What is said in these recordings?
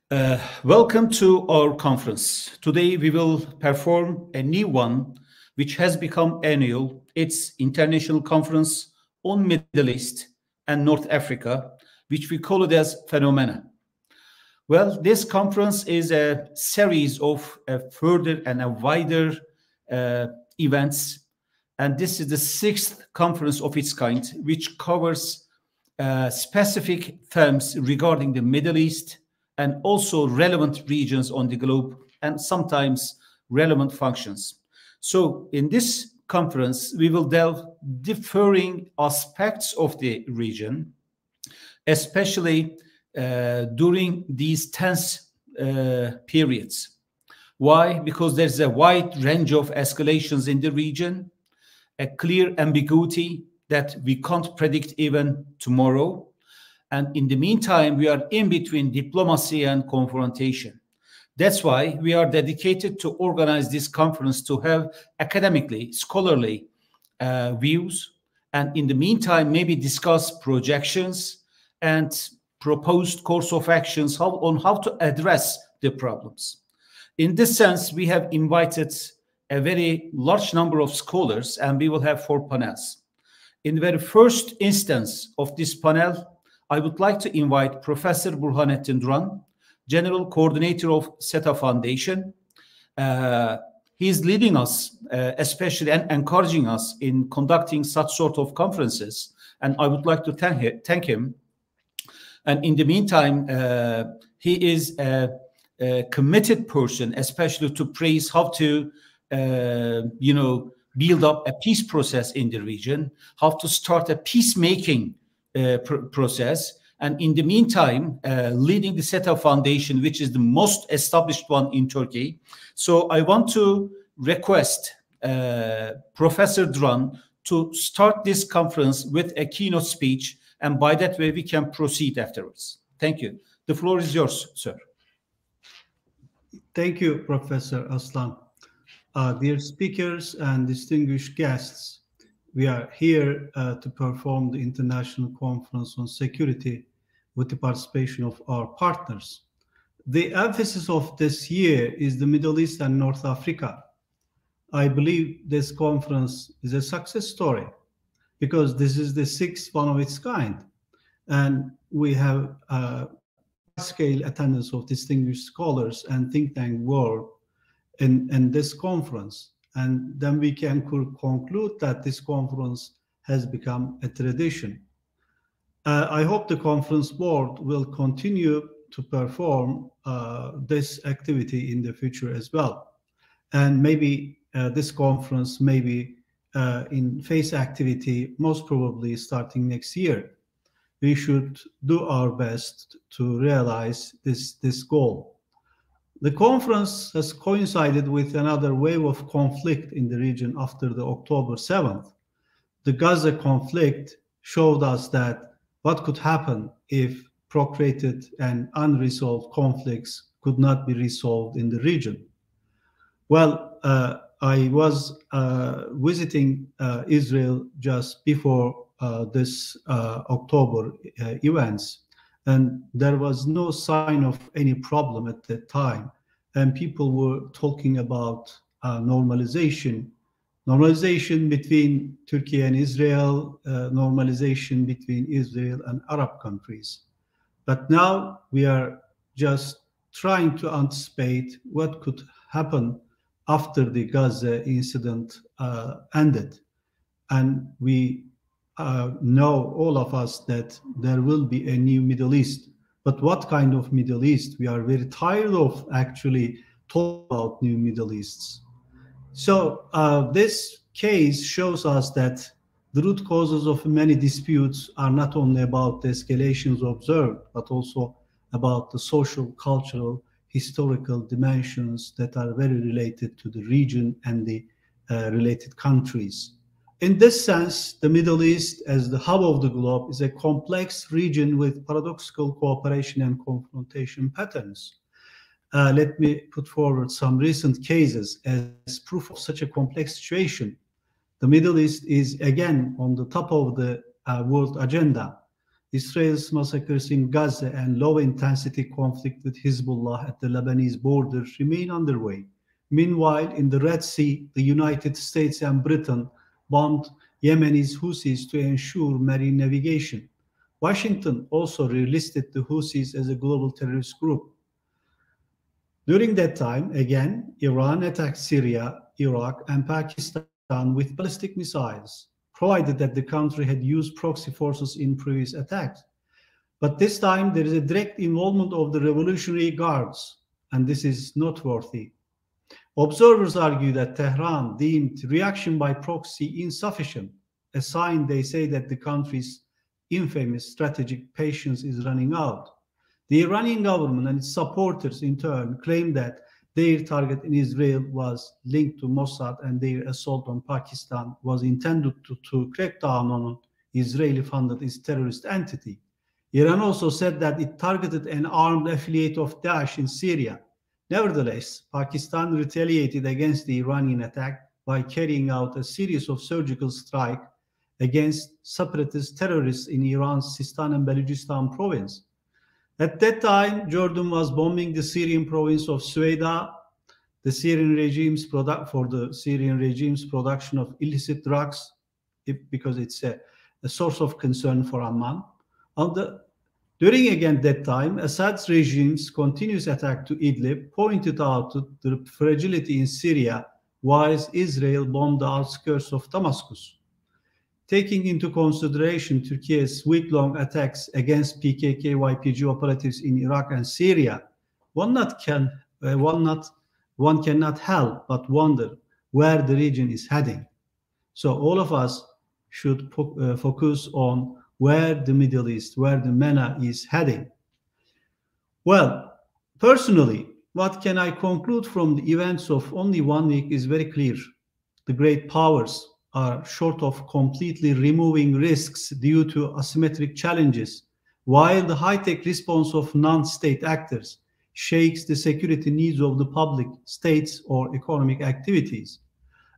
Welcome to our conference. Today we will perform a new one which has become annual. It's International Conference on Middle East and North Africa, which we call it as PHENO-MENA. Well, this conference is a series of further and a wider events, and this is the 6th conference of its kind, which covers specific themes regarding the Middle East and also relevant regions on the globe and sometimes relevant functions. So in this conference, we will delve differing aspects of the region, especially during these tense periods. Why? Because there's a wide range of escalations in the region, a clear ambiguity that we can't predict even tomorrow. And in the meantime, we are in between diplomacy and confrontation. That's why we are dedicated to organize this conference to have academically, scholarly views, and in the meantime, maybe discuss projections and proposed course of actions on how to address the problems. In this sense, we have invited a very large number of scholars, and we will have 4 panels. In the very first instance of this panel, I would like to invite Professor Burhanettin Duran, General Coordinator of SETA Foundation. He is leading us, especially and encouraging us in conducting such sort of conferences, and I would like to thank him. And in the meantime, he is a committed person, especially to praise how to, build up a peace process in the region, how to start a peacemaking process, and in the meantime, leading the SETA Foundation, which is the most established one in Turkey. So I want to request Professor Duran to start this conference with a keynote speech, and by that way we can proceed afterwards. Thank you. The floor is yours, sir. Thank you, Professor Aslan. Dear speakers and distinguished guests, we are here to perform the International Conference on Security with the participation of our partners. The emphasis of this year is the Middle East and North Africa. I believe this conference is a success story because this is the 6th one of its kind. And we have scale attendance of distinguished scholars and think tank world in this conference. And then we can conclude that this conference has become a tradition. I hope the conference board will continue to perform this activity in the future as well. And maybe this conference may be in phase activity, most probably starting next year. We should do our best to realize this goal. The conference has coincided with another wave of conflict in the region after the October 7th. The Gaza conflict showed us that what could happen if procreated and unresolved conflicts could not be resolved in the region. Well, I was visiting Israel just before this October events, and there was no sign of any problem at that time. And people were talking about normalization between Turkey and Israel, normalization between Israel and Arab countries. But now we are just trying to anticipate what could happen after the Gaza incident ended. And we know, all of us, that there will be a new Middle East. But what kind of Middle East? We are very tired of actually talking about new Middle Easts. So this case shows us that the root causes of many disputes are not only about the escalations observed, but also about the social, cultural, historical dimensions that are very related to the region and the related countries. In this sense, the Middle East, as the hub of the globe, is a complex region with paradoxical cooperation and confrontation patterns. Let me put forward some recent cases as proof of such a complex situation. The Middle East is again on the top of the world agenda. Israel's massacres in Gaza and low-intensity conflict with Hezbollah at the Lebanese border remain underway. Meanwhile, in the Red Sea, the United States and Britain bombed Yemeni's Houthis to ensure marine navigation. Washington also relisted the Houthis as a global terrorist group. During that time, again, Iran attacked Syria, Iraq, and Pakistan with ballistic missiles, provided that the country had used proxy forces in previous attacks. But this time, there is a direct involvement of the Revolutionary Guards, and this is noteworthy. Observers argue that Tehran deemed reaction by proxy insufficient, a sign, they say, that the country's infamous strategic patience is running out. The Iranian government and its supporters, in turn, claim that their target in Israel was linked to Mossad and their assault on Pakistan was intended to crack down on Israeli-funded terrorist entity. Iran also said that it targeted an armed affiliate of Daesh in Syria. Nevertheless, Pakistan retaliated against the Iranian attack by carrying out a series of surgical strikes against separatist terrorists in Iran's Sistan and Balochistan province. At that time, Jordan was bombing the Syrian province of Sueda, the Syrian regime's production of illicit drugs, because it's a source of concern for Amman. During again that time, Assad's regime's continuous attack to Idlib pointed out the fragility in Syria, whilst Israel bombed the outskirts of Damascus. Taking into consideration Turkey's week-long attacks against PKK-YPG operatives in Iraq and Syria, one cannot help but wonder where the region is heading. So all of us should focus on where the Middle East, where the MENA is heading. Well, personally, what can I conclude from the events of only 1 week is very clear. The great powers are short of completely removing risks due to asymmetric challenges, while the high-tech response of non-state actors shakes the security needs of the public, states, or economic activities.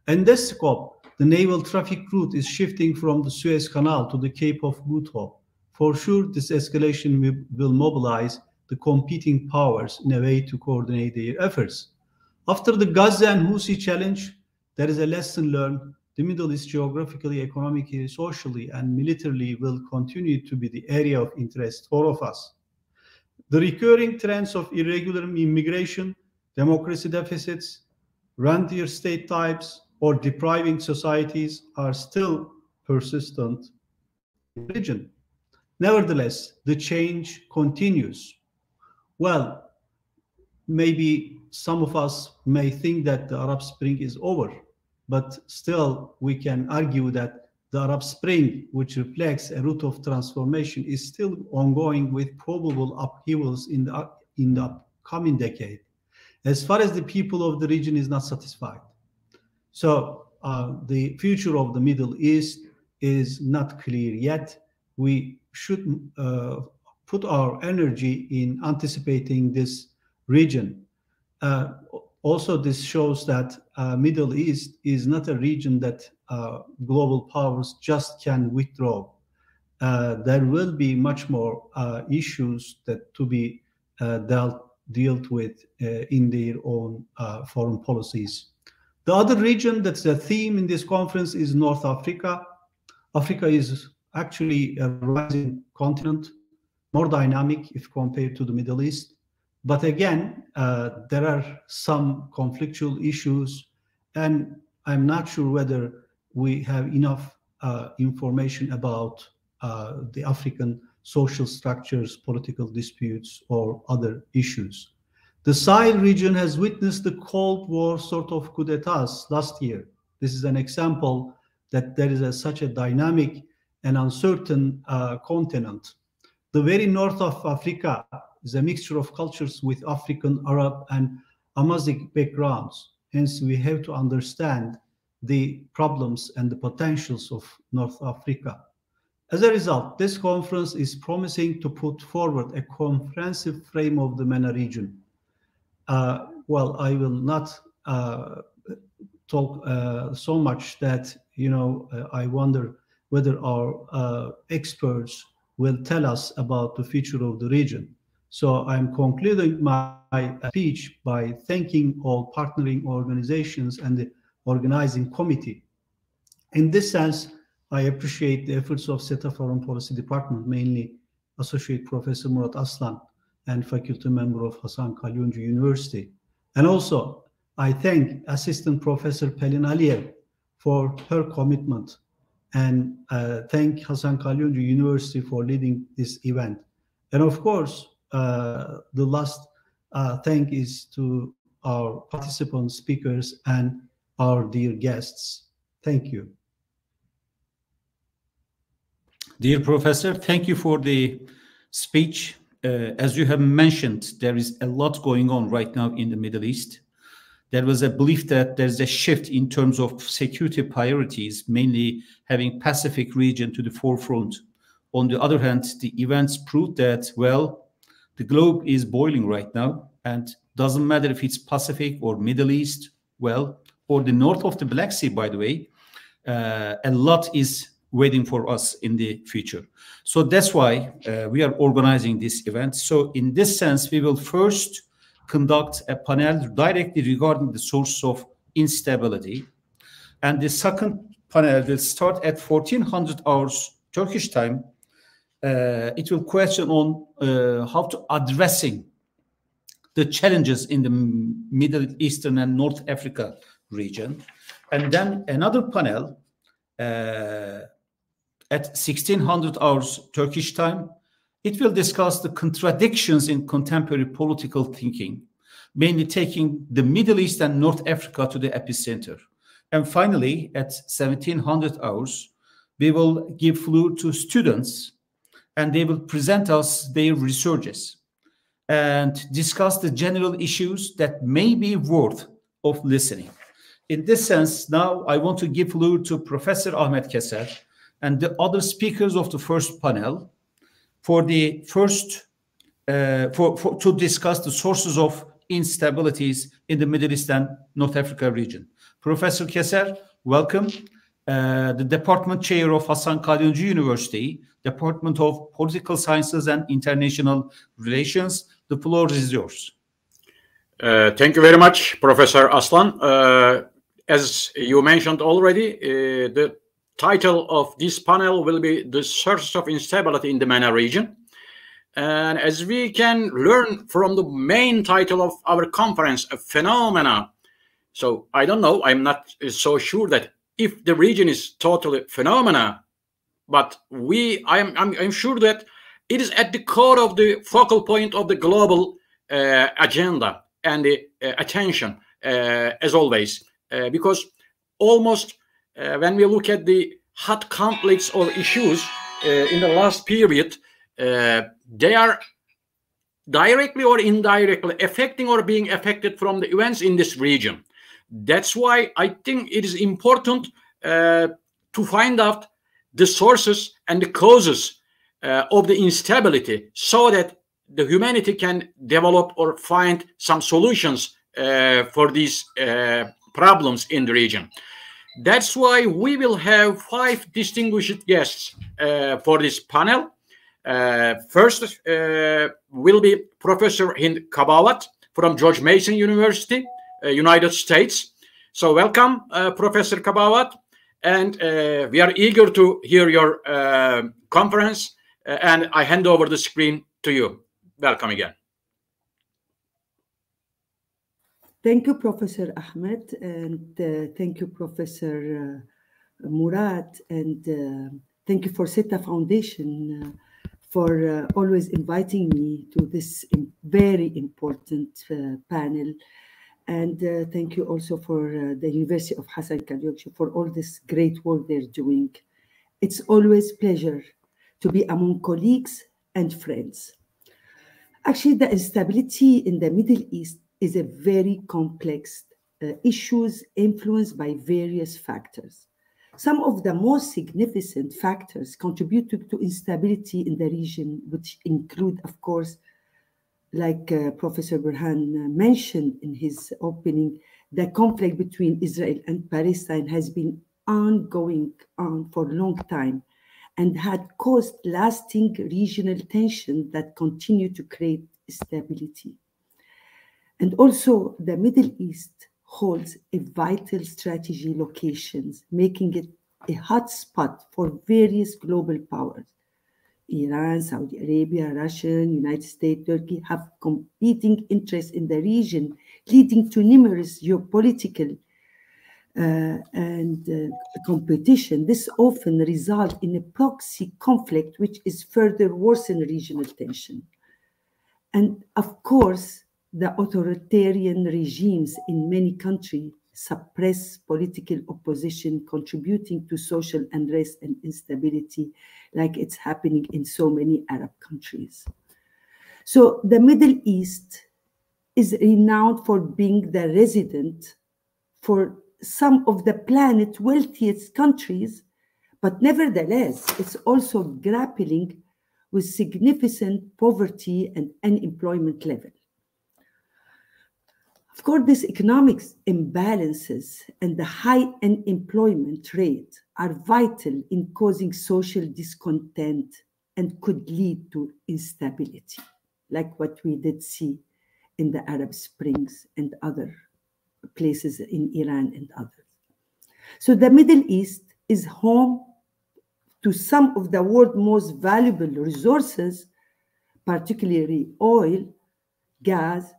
In this scope, the naval traffic route is shifting from the Suez Canal to the Cape of Good Hope. For sure, this escalation will mobilize the competing powers in a way to coordinate their efforts. After the Gaza and Houthi challenge, there is a lesson learned. The Middle East geographically, economically, socially, and militarily will continue to be the area of interest for all of us. The recurring trends of irregular immigration, democracy deficits, rentier state types, or depriving societies are still persistent in the region. Nevertheless, the change continues. Well, maybe some of us may think that the Arab Spring is over, but still we can argue that the Arab Spring, which reflects a route of transformation, is still ongoing with probable upheavals in the upcoming decade, as far as the people of the region is not satisfied. So the future of the Middle East is not clear yet. We should put our energy in anticipating this region. Also, this shows that Middle East is not a region that global powers just can withdraw. There will be much more issues that to be dealt with in their own foreign policies. The other region that's a theme in this conference is North Africa. Africa is actually a rising continent, more dynamic if compared to the Middle East. But again, there are some conflictual issues, and I'm not sure whether we have enough information about the African social structures, political disputes, or other issues. The Sahel region has witnessed the Cold War sort of coup d'etats last year. This is an example that there is such a dynamic and uncertain continent. The very north of Africa is a mixture of cultures with African, Arab, and Amazigh backgrounds. Hence, we have to understand the problems and the potentials of North Africa. As a result, this conference is promising to put forward a comprehensive frame of the MENA region. Well, I will not talk so much that, I wonder whether our experts will tell us about the future of the region. So I'm concluding my speech by thanking all partnering organizations and the organizing committee. In this sense, I appreciate the efforts of SETA Foreign Policy Department, mainly Associate Professor Murat Aslan and faculty member of Hasan Kalyoncu University. And also, I thank Assistant Professor Pelin Aliyev for her commitment, and thank Hasan Kalyoncu University for leading this event. And of course, the last thank is to our participant speakers and our dear guests. Thank you. Dear Professor, thank you for the speech. As you have mentioned, there is a lot going on right now in the Middle East. There was a belief that there's a shift in terms of security priorities, mainly having Pacific region to the forefront. On the other hand, the events proved that, well, the globe is boiling right now, and doesn't matter if it's Pacific or Middle East, well, or the north of the Black Sea, by the way, a lot is waiting for us in the future. So that's why we are organizing this event. So in this sense, we will first conduct a panel directly regarding the source of instability. And the second panel will start at 1400 hours Turkish time. It will question on how to addressing the challenges in the Middle Eastern and North Africa region. And then another panel at 1600 hours Turkish time, it will discuss the contradictions in contemporary political thinking, mainly taking the Middle East and North Africa to the epicenter. And finally, at 1700 hours, we will give floor to students, and they will present us their researches and discuss the general issues that may be worth of listening. In this sense, now I want to give floor to Professor Ahmet Keser and the other speakers of the first panel for the first to discuss the sources of instabilities in the Middle East and North Africa region. Professor Keser, welcome. The Department Chair of Hasan Kalyoncu University, Department of Political Sciences and International Relations. The floor is yours. Thank you very much, Professor Aslan. As you mentioned already, the title of this panel will be The Sources of Instability in the MENA region. And as we can learn from the main title of our conference, a phenomena. So I don't know, I'm not so sure that if the region is totally phenomena, but I'm sure that it is at the core of the focal point of the global agenda and the attention, as always, because almost when we look at the hot conflicts or issues in the last period, they are directly or indirectly affecting or being affected from the events in this region. That's why I think it is important to find out the sources and the causes of the instability, so that the humanity can develop or find some solutions for these problems in the region. That's why we will have 5 distinguished guests for this panel. First will be Professor Hind Kabawat from George Mason University, United States. So welcome, Professor Kabawat. And we are eager to hear your conference. And I hand over the screen to you. Welcome again. Thank you, Professor Ahmed, and thank you, Professor Murat, and thank you for SETA Foundation for always inviting me to this very important panel. And thank you also for the University of Hasan Kalyoncu for all this great work they're doing. It's always a pleasure to be among colleagues and friends. Actually, the instability in the Middle East is a very complex issues influenced by various factors. Some of the most significant factors contributing to instability in the region, which include, of course, like Professor Burhan mentioned in his opening, the conflict between Israel and Palestine has been ongoing for a long time. and had caused lasting regional tension that continue to create stability. And also, the Middle East holds a vital strategy locations, making it a hotspot for various global powers. Iran, Saudi Arabia, Russia, United States, Turkey have competing interests in the region, leading to numerous geopolitical competition. This often results in a proxy conflict, which is further worsen regional tension. And of course, the authoritarian regimes in many countries suppress political opposition, contributing to social unrest and instability, like it's happening in so many Arab countries. So the Middle East is renowned for being the resident for some of the planet's wealthiest countries, but nevertheless, it's also grappling with significant poverty and unemployment level. Of course, these economic imbalances and the high unemployment rate are vital in causing social discontent and could lead to instability, like what we did see in the Arab Springs and other places in Iran and others. So the Middle East is home to some of the world's most valuable resources, particularly oil, gas,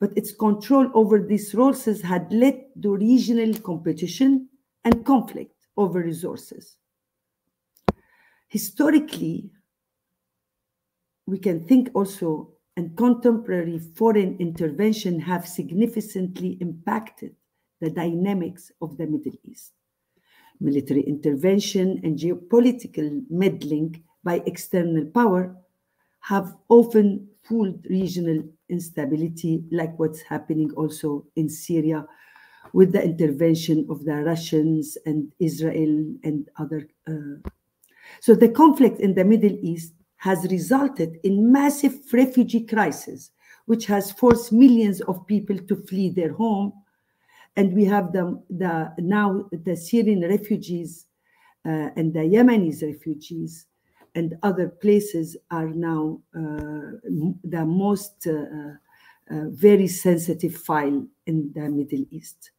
but its control over these resources had led to regional competition and conflict over resources. Historically, we can think also, and contemporary foreign intervention have significantly impacted the dynamics of the Middle East. Military intervention and geopolitical meddling by external power have often fueled regional instability, like what's happening also in Syria with the intervention of the Russians and Israel and other. So the conflict in the Middle East has resulted in massive refugee crisis, which has forced millions of people to flee their home. And we have now the Syrian refugees and the Yemenis refugees and other places are now the most very sensitive file in the Middle East.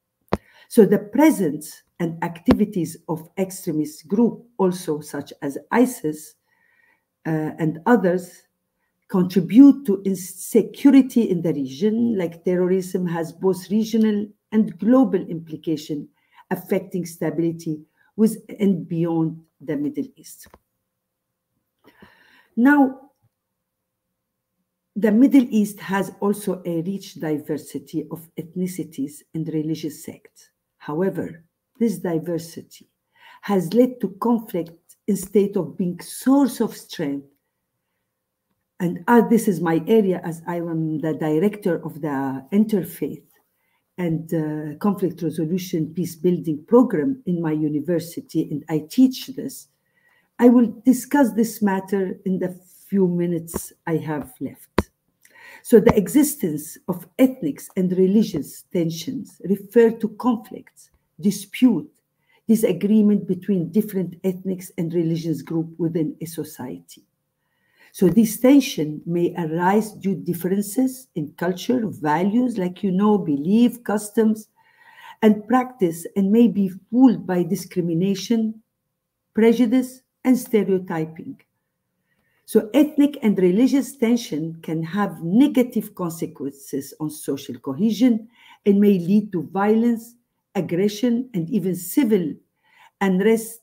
So the presence and activities of extremist groups, also such as ISIS and others, contribute to insecurity in the region, like terrorism has both regional and global implication, affecting stability with and beyond the Middle East. Now, the Middle East has also a rich diversity of ethnicities and religious sects. However, this diversity has led to conflict instead of being source of strength. And this is my area, as I am the director of the Interfaith and Conflict Resolution Peace Building program in my university, and I teach this. I will discuss this matter in the few minutes I have left. So the existence of ethnic and religious tensions refer to conflicts, dispute, disagreement between different ethnic and religious groups within a society. So this tension may arise due to differences in culture, values, like belief, customs, and practice, and may be fueled by discrimination, prejudice, and stereotyping. So ethnic and religious tension can have negative consequences on social cohesion and may lead to violence, aggression, and even civil unrest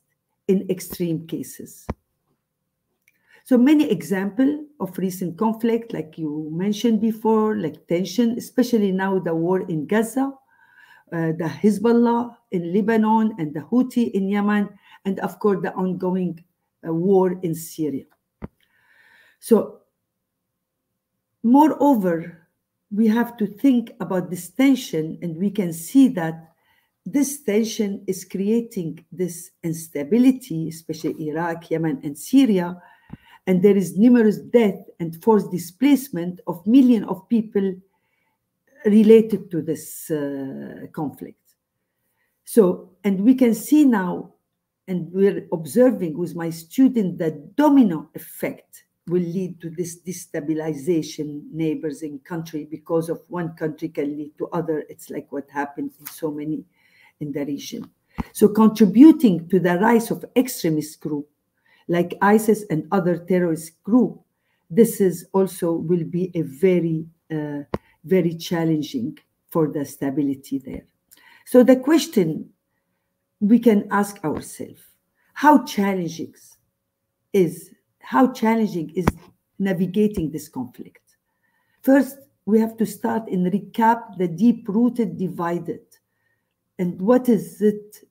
in extreme cases. So many examples of recent conflict, like you mentioned before, like tension, especially now the war in Gaza, the Hezbollah in Lebanon, and the Houthi in Yemen, and of course the ongoing war in Syria. So, moreover, we have to think about this tension, and we can see that this tension is creating this instability, especially Iraq, Yemen, and Syria, and there is numerous death and forced displacement of millions of people related to this conflict. So, and we can see now and we're observing with my student that domino effect will lead to this destabilization neighbors in country, because of one country can lead to other. It's like what happened in so many in the region. So contributing to the rise of extremist group like ISIS and other terrorist group, this is also will be a very, very challenging for the stability there. So the question we can ask ourselves, how challenging is navigating this conflict? First, we have to start and recap the deep-rooted divided. And what is it,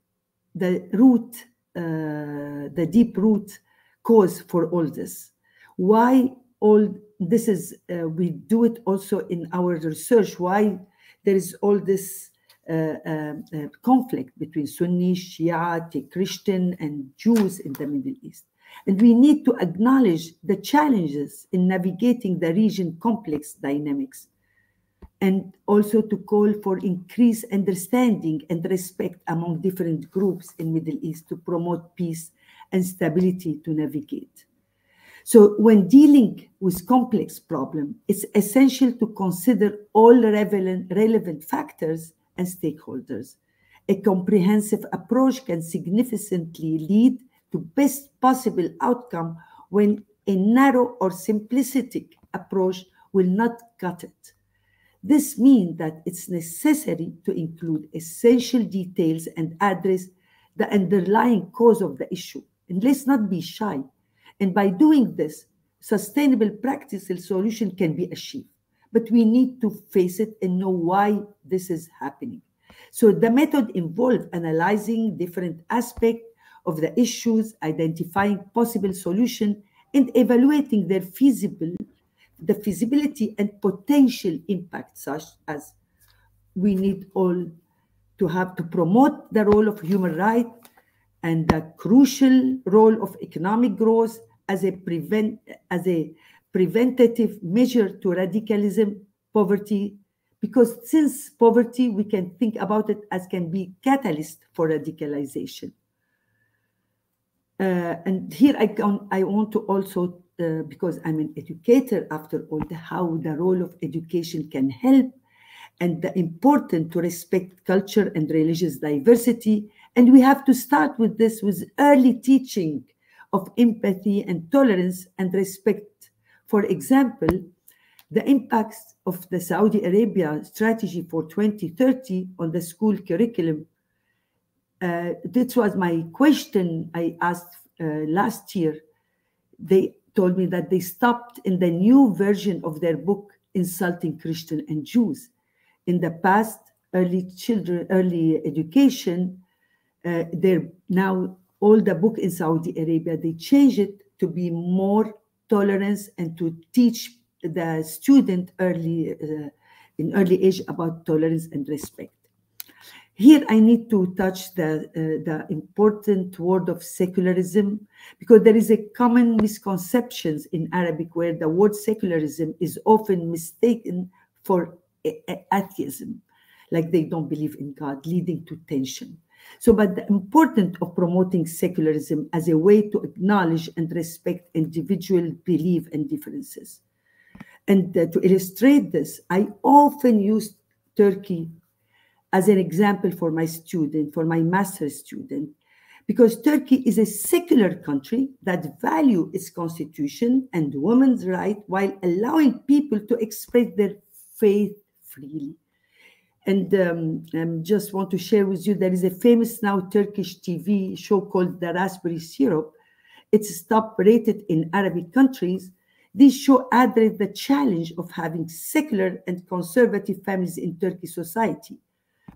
the deep root cause for all this? Why all this is, we do it also in our research, why there is all this conflict between Sunni, Shia, Christian, and Jews in the Middle East. And we need to acknowledge the challenges in navigating the region complex dynamics, and also to call for increased understanding and respect among different groups in Middle East to promote peace and stability to navigate. So when dealing with complex problem, it's essential to consider all relevant factors and stakeholders. A comprehensive approach can significantly lead to best possible outcome when a narrow or simplistic approach will not cut it. This means that it's necessary to include essential details and address the underlying cause of the issue. And let's not be shy. And by doing this, sustainable practical solution can be achieved. But we need to face it and know why this is happening. So the method involves analyzing different aspects of the issues, identifying possible solutions, and evaluating their feasibility and potential impact, such as we need all to have to promote the role of human rights and the crucial role of economic growth as a preventative measure to radicalism, poverty, because since poverty, we can think about it as can be catalyst for radicalization. And here I want to also, because I'm an educator after all, how the role of education can help, and the important to respect culture and religious diversity. And we have to start with this, with early teaching of empathy and tolerance and respect. For example, the impacts of the Saudi Arabia strategy for 2030 on the school curriculum. This was my question I asked last year. They told me that they stopped in the new version of their book insulting Christian and Jews. In the past, early education, they're now all the book in Saudi Arabia, they changed it to be more tolerance and to teach the student in early age about tolerance and respect. Here I need to touch the important word of secularism, because there is a common misconceptions in Arabic where the word secularism is often mistaken for atheism, like they don't believe in God, leading to tension. So, but the importance of promoting secularism as a way to acknowledge and respect individual belief and differences. And to illustrate this, I often use Turkey as an example for my student, for my master's student, because Turkey is a secular country that values its constitution and women's rights while allowing people to express their faith freely. And just want to share with you, there is a famous now Turkish TV show called The Raspberry Syrup. It's top rated in Arabic countries. This show addressed the challenge of having secular and conservative families in Turkish society.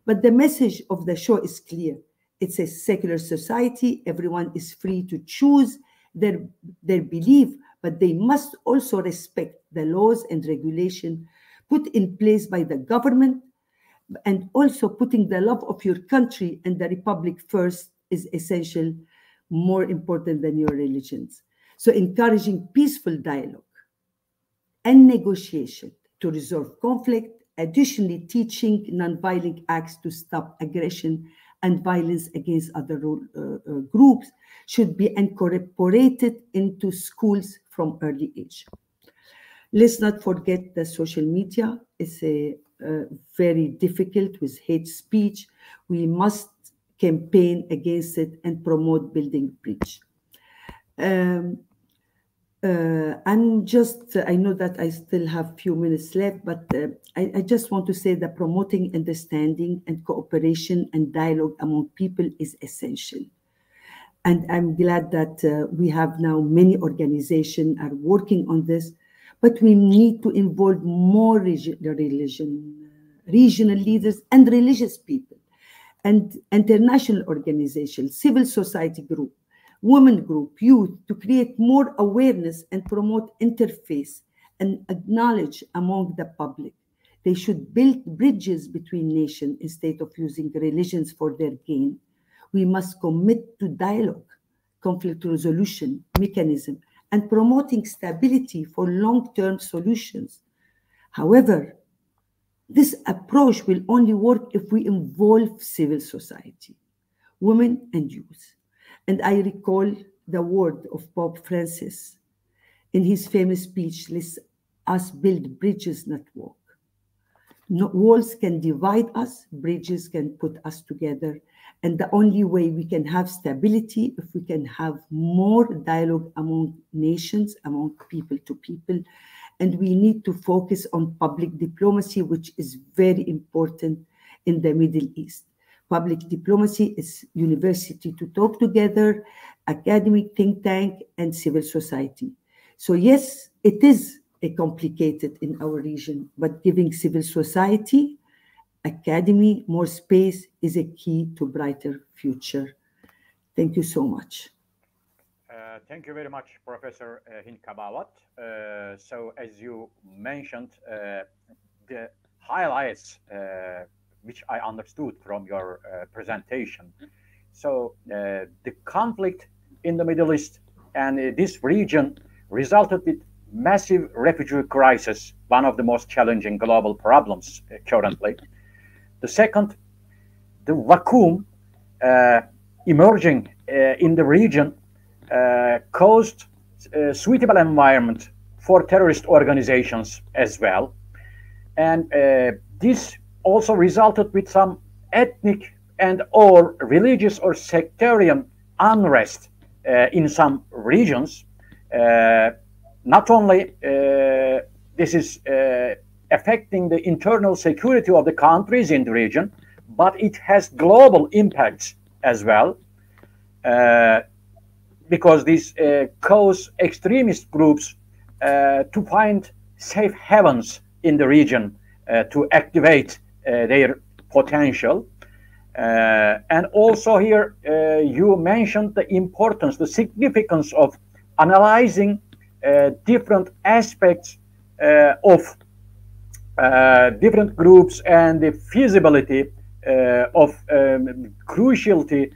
But the message of the show is clear. It's a secular society. Everyone is free to choose their belief, but they must also respect the laws and regulation put in place by the government. And also putting the love of your country and the republic first is essential, more important than your religions. So encouraging peaceful dialogue and negotiation to resolve conflict, additionally teaching nonviolent acts to stop aggression and violence against other groups should be incorporated into schools from early age. Let's not forget that social media is very difficult with hate speech. We must campaign against it and promote building bridge. I know that I still have a few minutes left, but I just want to say that promoting understanding and cooperation and dialogue among people is essential. And I'm glad that we have now many organizations are working on this, but we need to involve more regional leaders and religious people and international organizations, civil society group, women group, youth, to create more awareness and promote interface and acknowledge among the public. They should build bridges between nations instead of using religions for their gain. We must commit to dialogue, conflict resolution mechanism, and promoting stability for long-term solutions. However, this approach will only work if we involve civil society, women and youth. And I recall the word of Pope Francis in his famous speech, "Let us build bridges, not walk." No, walls can divide us, bridges can put us together. And the only way we can have stability if we can have more dialogue among nations, among people to people. And we need to focus on public diplomacy, which is very important in the Middle East. Public diplomacy is university to talk together, academic think tank, and civil society. So yes, it is complicated in our region, but giving civil society, academy, more space is a key to brighter future. Thank you so much. Thank you very much, Professor Hind Kabawat. So as you mentioned, the highlights which I understood from your presentation. So the conflict in the Middle East and this region resulted with massive refugee crisis, one of the most challenging global problems currently. The second, the vacuum emerging in the region caused a suitable environment for terrorist organizations as well. And this also resulted with some ethnic and or religious or sectarian unrest in some regions. Not only this is affecting the internal security of the countries in the region, but it has global impacts as well, because these cause extremist groups to find safe havens in the region to activate their potential. And also here you mentioned the importance, the significance of analyzing different aspects of different groups and the feasibility of cruciality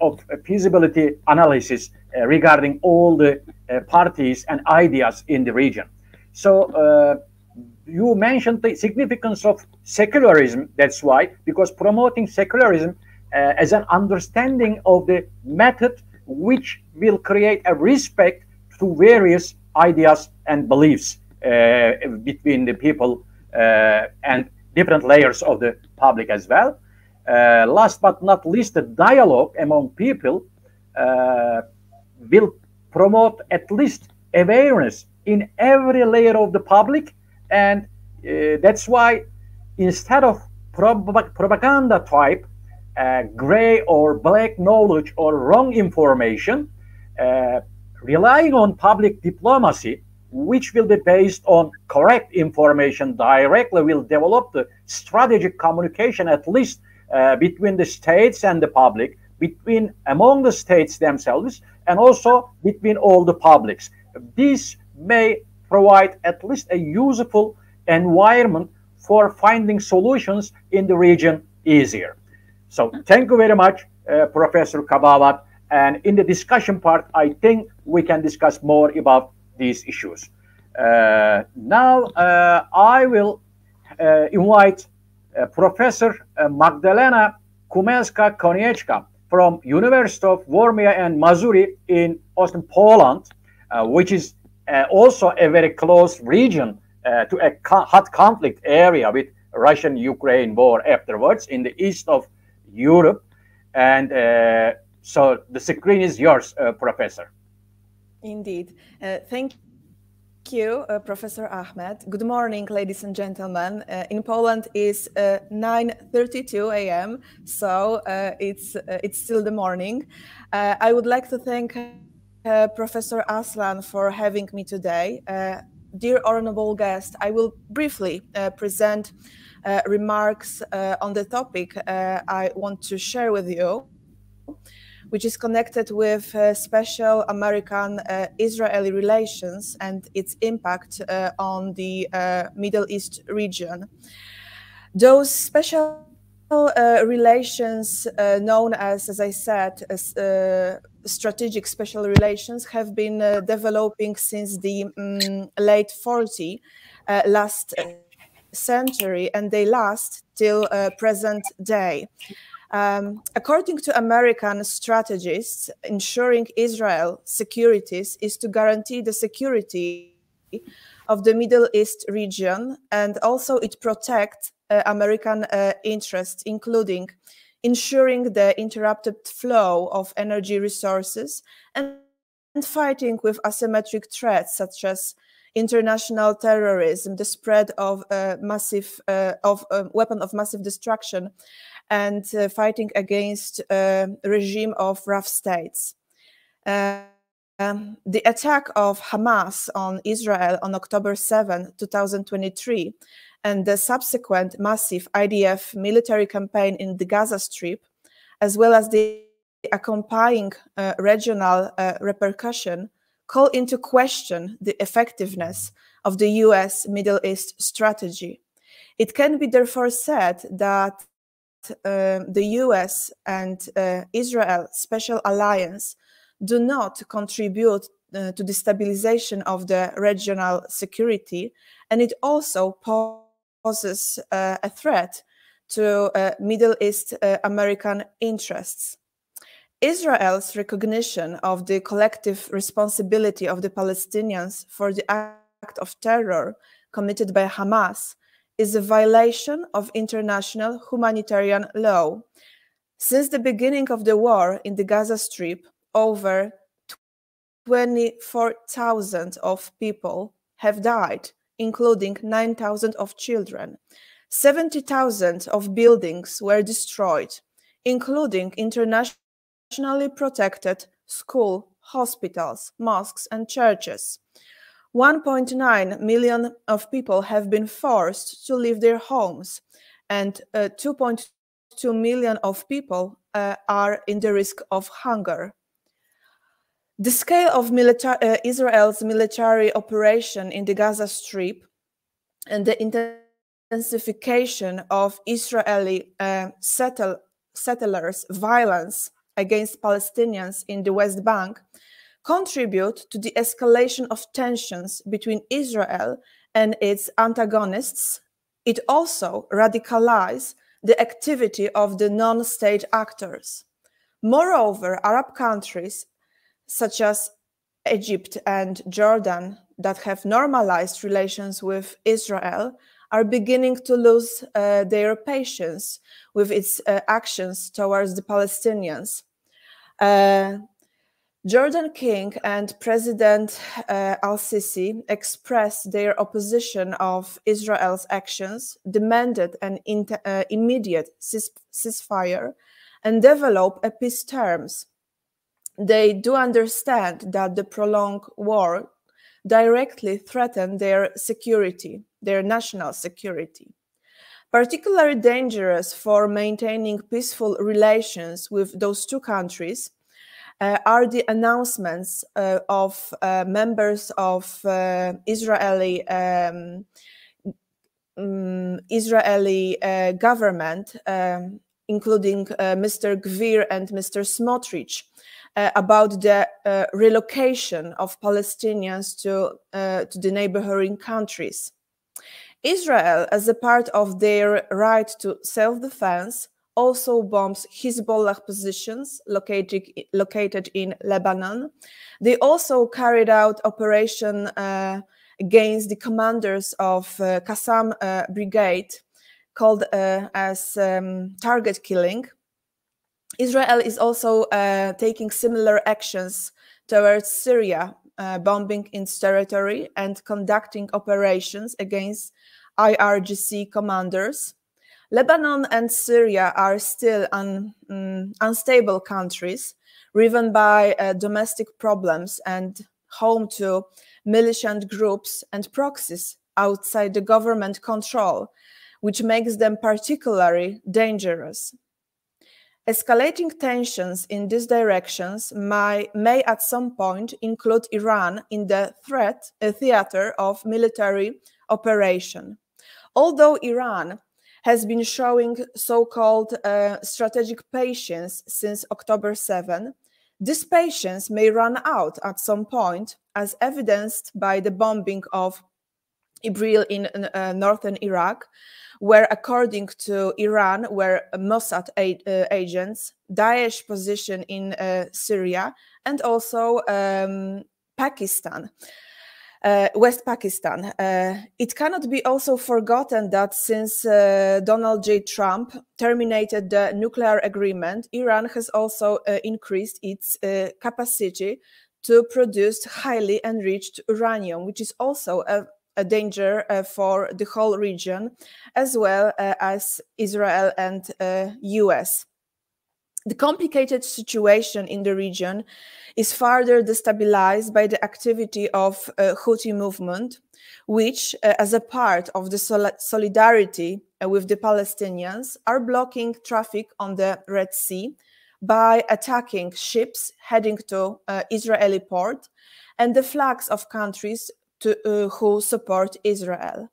of feasibility analysis regarding all the parties and ideas in the region. So you mentioned the significance of secularism. That's why, because promoting secularism as an understanding of the method which will create a respect to various ideas and beliefs between the people and different layers of the public as well. Last but not least, the dialogue among people will promote at least awareness in every layer of the public. And that's why instead of propaganda type, gray or black knowledge or wrong information, relying on public diplomacy, which will be based on correct information directly, will develop the strategic communication at least between the states and the public, among the states themselves, and also between all the publics. This may provide at least a useful environment for finding solutions in the region easier. So thank you very much, Professor Kabawat. And in the discussion part, I think we can discuss more about these issues. Now I will invite Professor Magdalena Kumelska Konieczka from University of Warmia and Mazuri in Austin, Poland, which is also a very close region to a hot conflict area with Russian-Ukraine war afterwards in the east of Europe. And so the screen is yours, Professor. Indeed. Thank you, Professor Ahmed. Good morning, ladies and gentlemen. In Poland is 9:32 a.m., so it's still the morning. I would like to thank Professor Aslan for having me today. Dear honorable guest, I will briefly present remarks on the topic I want to share with you, which is connected with special American-Israeli relations and its impact on the Middle East region. Those special relations, known as I said, as strategic special relations, have been developing since the late 40s last century, and they last till present day. According to American strategists, ensuring Israel's securities is to guarantee the security of the Middle East region, and also it protects American interests, including ensuring the interrupted flow of energy resources and fighting with asymmetric threats such as international terrorism, the spread of weapon of massive destruction, and fighting against a regime of rough states. The attack of Hamas on Israel on October 7, 2023, and the subsequent massive IDF military campaign in the Gaza Strip, as well as the accompanying regional repercussion, call into question the effectiveness of the US Middle East strategy. It can be therefore said that the US and Israel Special Alliance do not contribute to the stabilization of the regional security, and it also poses a threat to Middle East American interests. Israel's recognition of the collective responsibility of the Palestinians for the act of terror committed by Hamas is a violation of international humanitarian law. Since the beginning of the war in the Gaza Strip, over 24,000 of people have died, including 9,000 of children. 70,000 of buildings were destroyed, including internationally protected schools, hospitals, mosques, and churches. 1.9 million of people have been forced to leave their homes, and 2.2 million of people are in the risk of hunger. The scale of Israel's military operation in the Gaza Strip and the intensification of Israeli settlers' violence against Palestinians in the West Bank contribute to the escalation of tensions between Israel and its antagonists. It also radicalizes the activity of the non-state actors. Moreover, Arab countries such as Egypt and Jordan that have normalized relations with Israel are beginning to lose their patience with its actions towards the Palestinians. Jordan King and President al-Sisi expressed their opposition of Israel's actions, demanded an immediate ceasefire, and developed peace terms. They do understand that the prolonged war directly threatens their security, their national security. Particularly dangerous for maintaining peaceful relations with those two countries are the announcements of members of Israeli government, including Mr. Gvir and Mr. Smotrich, about the relocation of Palestinians to the neighboring countries. Israel, as a part of their right to self-defense, also bombs Hezbollah positions located in Lebanon. They also carried out operation against the commanders of Qassam brigade, called as target killing. Israel is also taking similar actions towards Syria, bombing its territory and conducting operations against IRGC commanders. Lebanon and Syria are still unstable countries, driven by domestic problems and home to militant groups and proxies outside the government control, which makes them particularly dangerous. Escalating tensions in these directions may at some point include Iran in the theater of military operation. Although Iran has been showing so-called strategic patience since October 7, this patience may run out at some point, as evidenced by the bombing of Ibril in northern Iraq, where, according to Iran, were Mossad agents, Daesh position in Syria, and also Pakistan, West Pakistan. It cannot be also forgotten that since Donald J. Trump terminated the nuclear agreement, Iran has also increased its capacity to produce highly enriched uranium, which is also a danger for the whole region, as well as Israel and US. The complicated situation in the region is further destabilized by the activity of Houthi movement, which, as a part of the solidarity with the Palestinians, are blocking traffic on the Red Sea by attacking ships heading to Israeli port and the flags of countries who support Israel.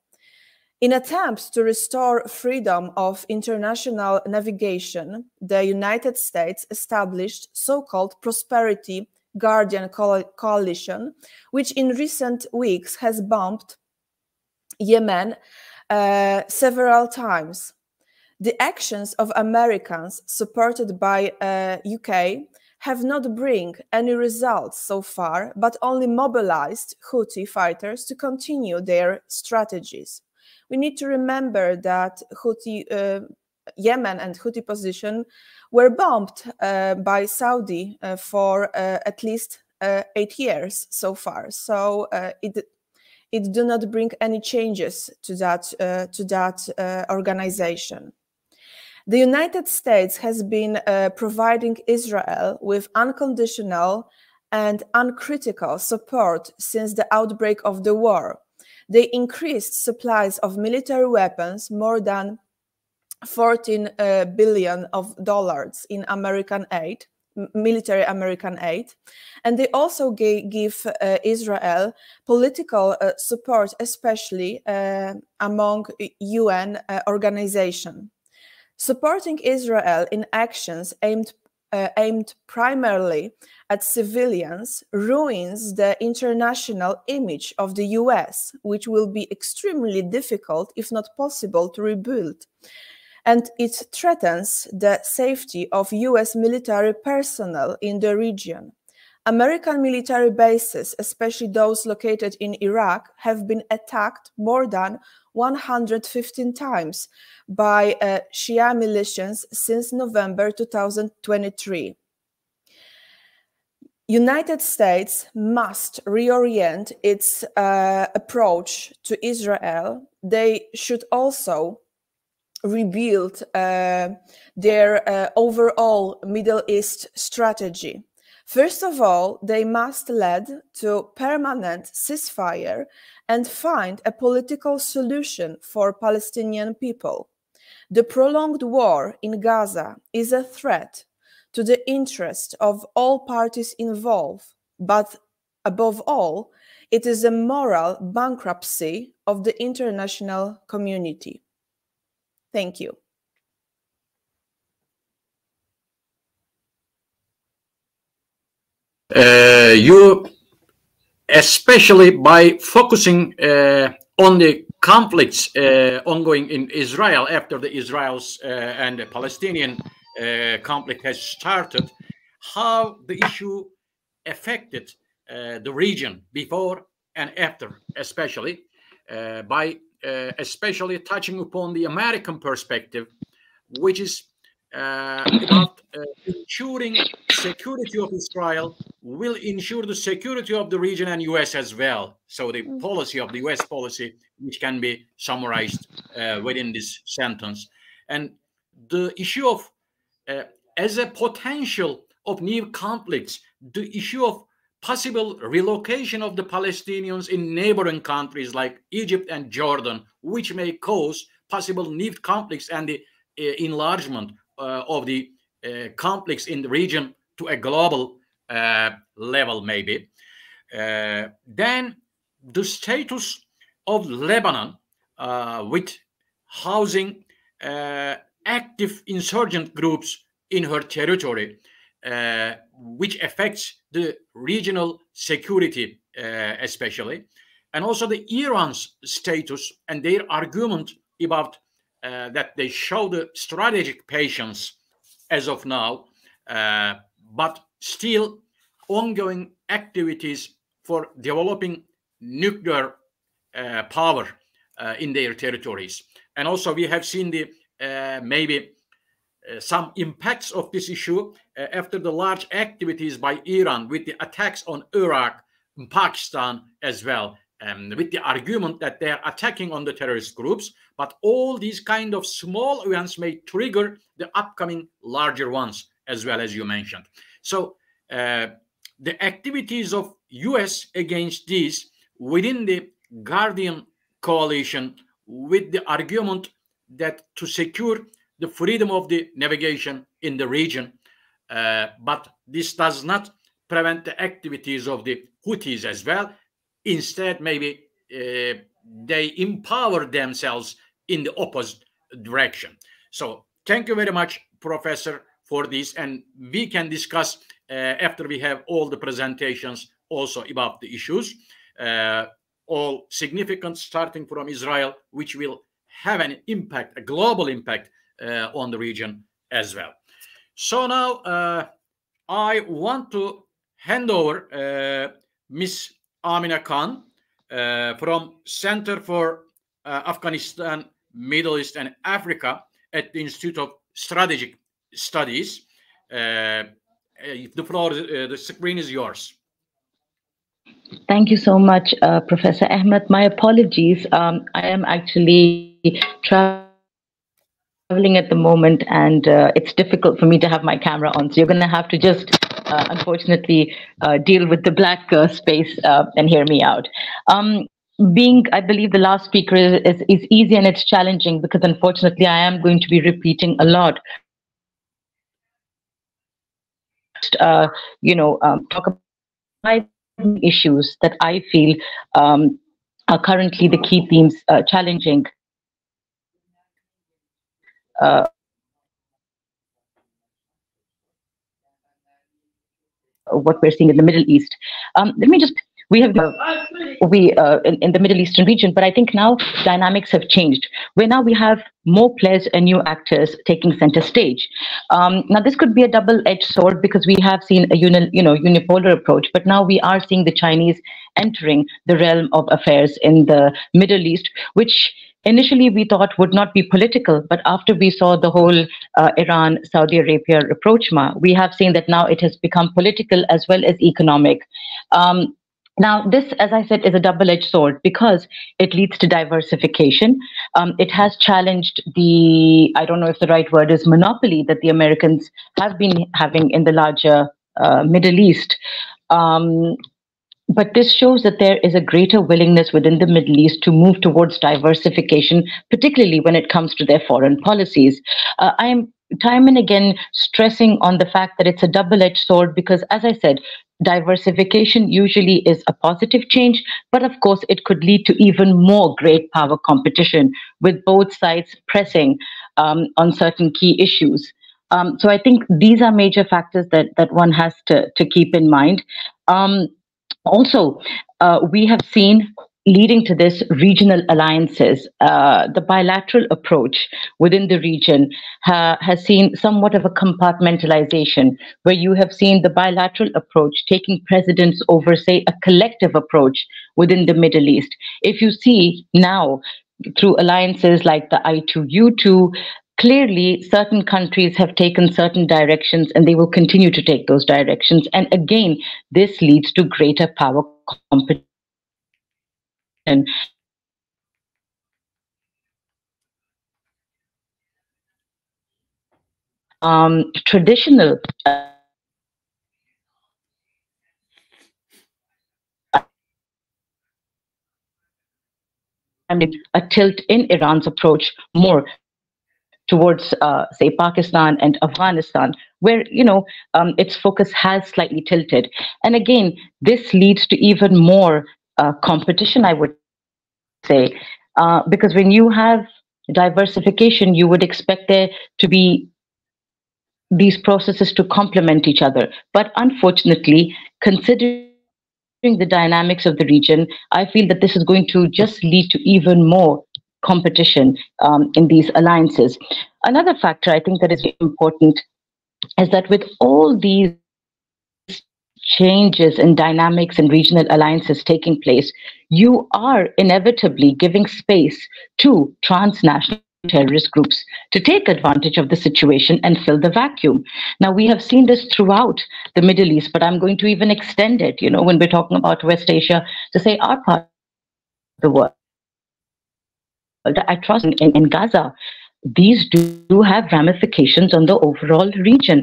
In attempts to restore freedom of international navigation, the United States established so-called Prosperity Guardian Coalition, which in recent weeks has bombed Yemen several times. The actions of Americans supported by UK have not bring any results so far, but only mobilized Houthi fighters to continue their strategies. We need to remember that Yemen and Houthi position were bombed by Saudi for at least 8 years so far. So it do not bring any changes to that organization. The United States has been providing Israel with unconditional and uncritical support since the outbreak of the war. They increased supplies of military weapons more than $14 billion in American aid, military American aid, and they also give Israel political support, especially among UN organizations. Supporting Israel in actions aimed primarily at civilians ruins the international image of the US, which will be extremely difficult, if not possible, to rebuild. And it threatens the safety of US military personnel in the region. American military bases, especially those located in Iraq, have been attacked more than 115 times by Shia militias since November 2023. United States must reorient its approach to Israel. They should also rebuild their overall Middle East strategy. First of all, they must lead to permanent ceasefire and find a political solution for Palestinian people. The prolonged war in Gaza is a threat to the interest of all parties involved, but above all, it is a moral bankruptcy of the international community. Thank you. You, especially by focusing on the conflicts ongoing in Israel after the Israel's and the Palestinian conflict has started, how the issue affected the region before and after, especially by especially touching upon the American perspective, which is about ensuring security of Israel will ensure the security of the region and US as well. So the policy of the US policy, which can be summarized within this sentence. And the issue of, as a potential of new conflicts, the issue of possible relocation of the Palestinians in neighboring countries like Egypt and Jordan, which may cause possible new conflicts and the enlargement of the conflicts in the region to a global level, maybe. Then the status of Lebanon with housing active insurgent groups in her territory, which affects the regional security especially, and also the Iran's status and their argument about that they show the strategic patience as of now, but still ongoing activities for developing nuclear power in their territories. And also we have seen the maybe some impacts of this issue after the large activities by Iran with the attacks on Iraq and Pakistan as well, with the argument that they are attacking on the terrorist groups. But all these kind of small events may trigger the upcoming larger ones, as well as you mentioned. So the activities of US against these within the Guardian coalition with the argument that to secure the freedom of the navigation in the region, but this does not prevent the activities of the Houthis as well. Instead, maybe they empower themselves in the opposite direction. So thank you very much, Professor, for this. And we can discuss after we have all the presentations also about the issues, all significant starting from Israel, which will have an impact, a global impact on the region as well. So now I want to hand over Ms. Amina Khan from Center for Afghanistan, Middle East and Africa at the Institute of Strategic Studies. The floor, the screen is yours. Thank you so much, Professor Ahmed. My apologies. I am actually traveling at the moment, and it's difficult for me to have my camera on. So you're going to have to just, unfortunately, deal with the black space and hear me out. Being, I believe, the last speaker is easy and it's challenging because, unfortunately, I am going to be repeating a lot. Talk about issues that I feel are currently the key themes challenging what we're seeing in the Middle East. Let me just, we have in the Middle Eastern region, but I think now dynamics have changed, where now we have more players and new actors taking center stage. Now this could be a double-edged sword because we have seen a unipolar approach, but now we are seeing the Chinese entering the realm of affairs in the Middle East, which initially we thought would not be political, but after we saw the whole Iran-Saudi Arabia rapprochement, we have seen that now it has become political as well as economic. Now, this, as I said, is a double-edged sword because it leads to diversification. It has challenged the, I don't know if the right word is monopoly, that the Americans have been having in the larger Middle East. But this shows that there is a greater willingness within the Middle East to move towards diversification, particularly when it comes to their foreign policies. I am time and again stressing on the fact that it's a double-edged sword because, as I said, diversification usually is a positive change, but of course it could lead to even more great power competition with both sides pressing on certain key issues. So I think these are major factors that one has to keep in mind. Also, we have seen leading to this regional alliances. The bilateral approach within the region has seen somewhat of a compartmentalization, where you have seen the bilateral approach taking precedence over, say, a collective approach within the Middle East. If you see now, through alliances like the I2U2, clearly certain countries have taken certain directions and they will continue to take those directions. And again, this leads to greater power competition. Traditional a tilt in Iran's approach more towards, say, Pakistan and Afghanistan, where, its focus has slightly tilted. And again, this leads to even more competition, I would say, because when you have diversification, you would expect there to be these processes to complement each other. But unfortunately, considering the dynamics of the region, I feel that this is going to just lead to even more competition in these alliances. Another factor I think that is important is that with all these changes in dynamics and regional alliances taking place, you are inevitably giving space to transnational terrorist groups to take advantage of the situation and fill the vacuum. Now, we have seen this throughout the Middle East, but I'm going to even extend it, when we're talking about West Asia, to say our part of the world. I trust in Gaza, these do have ramifications on the overall region,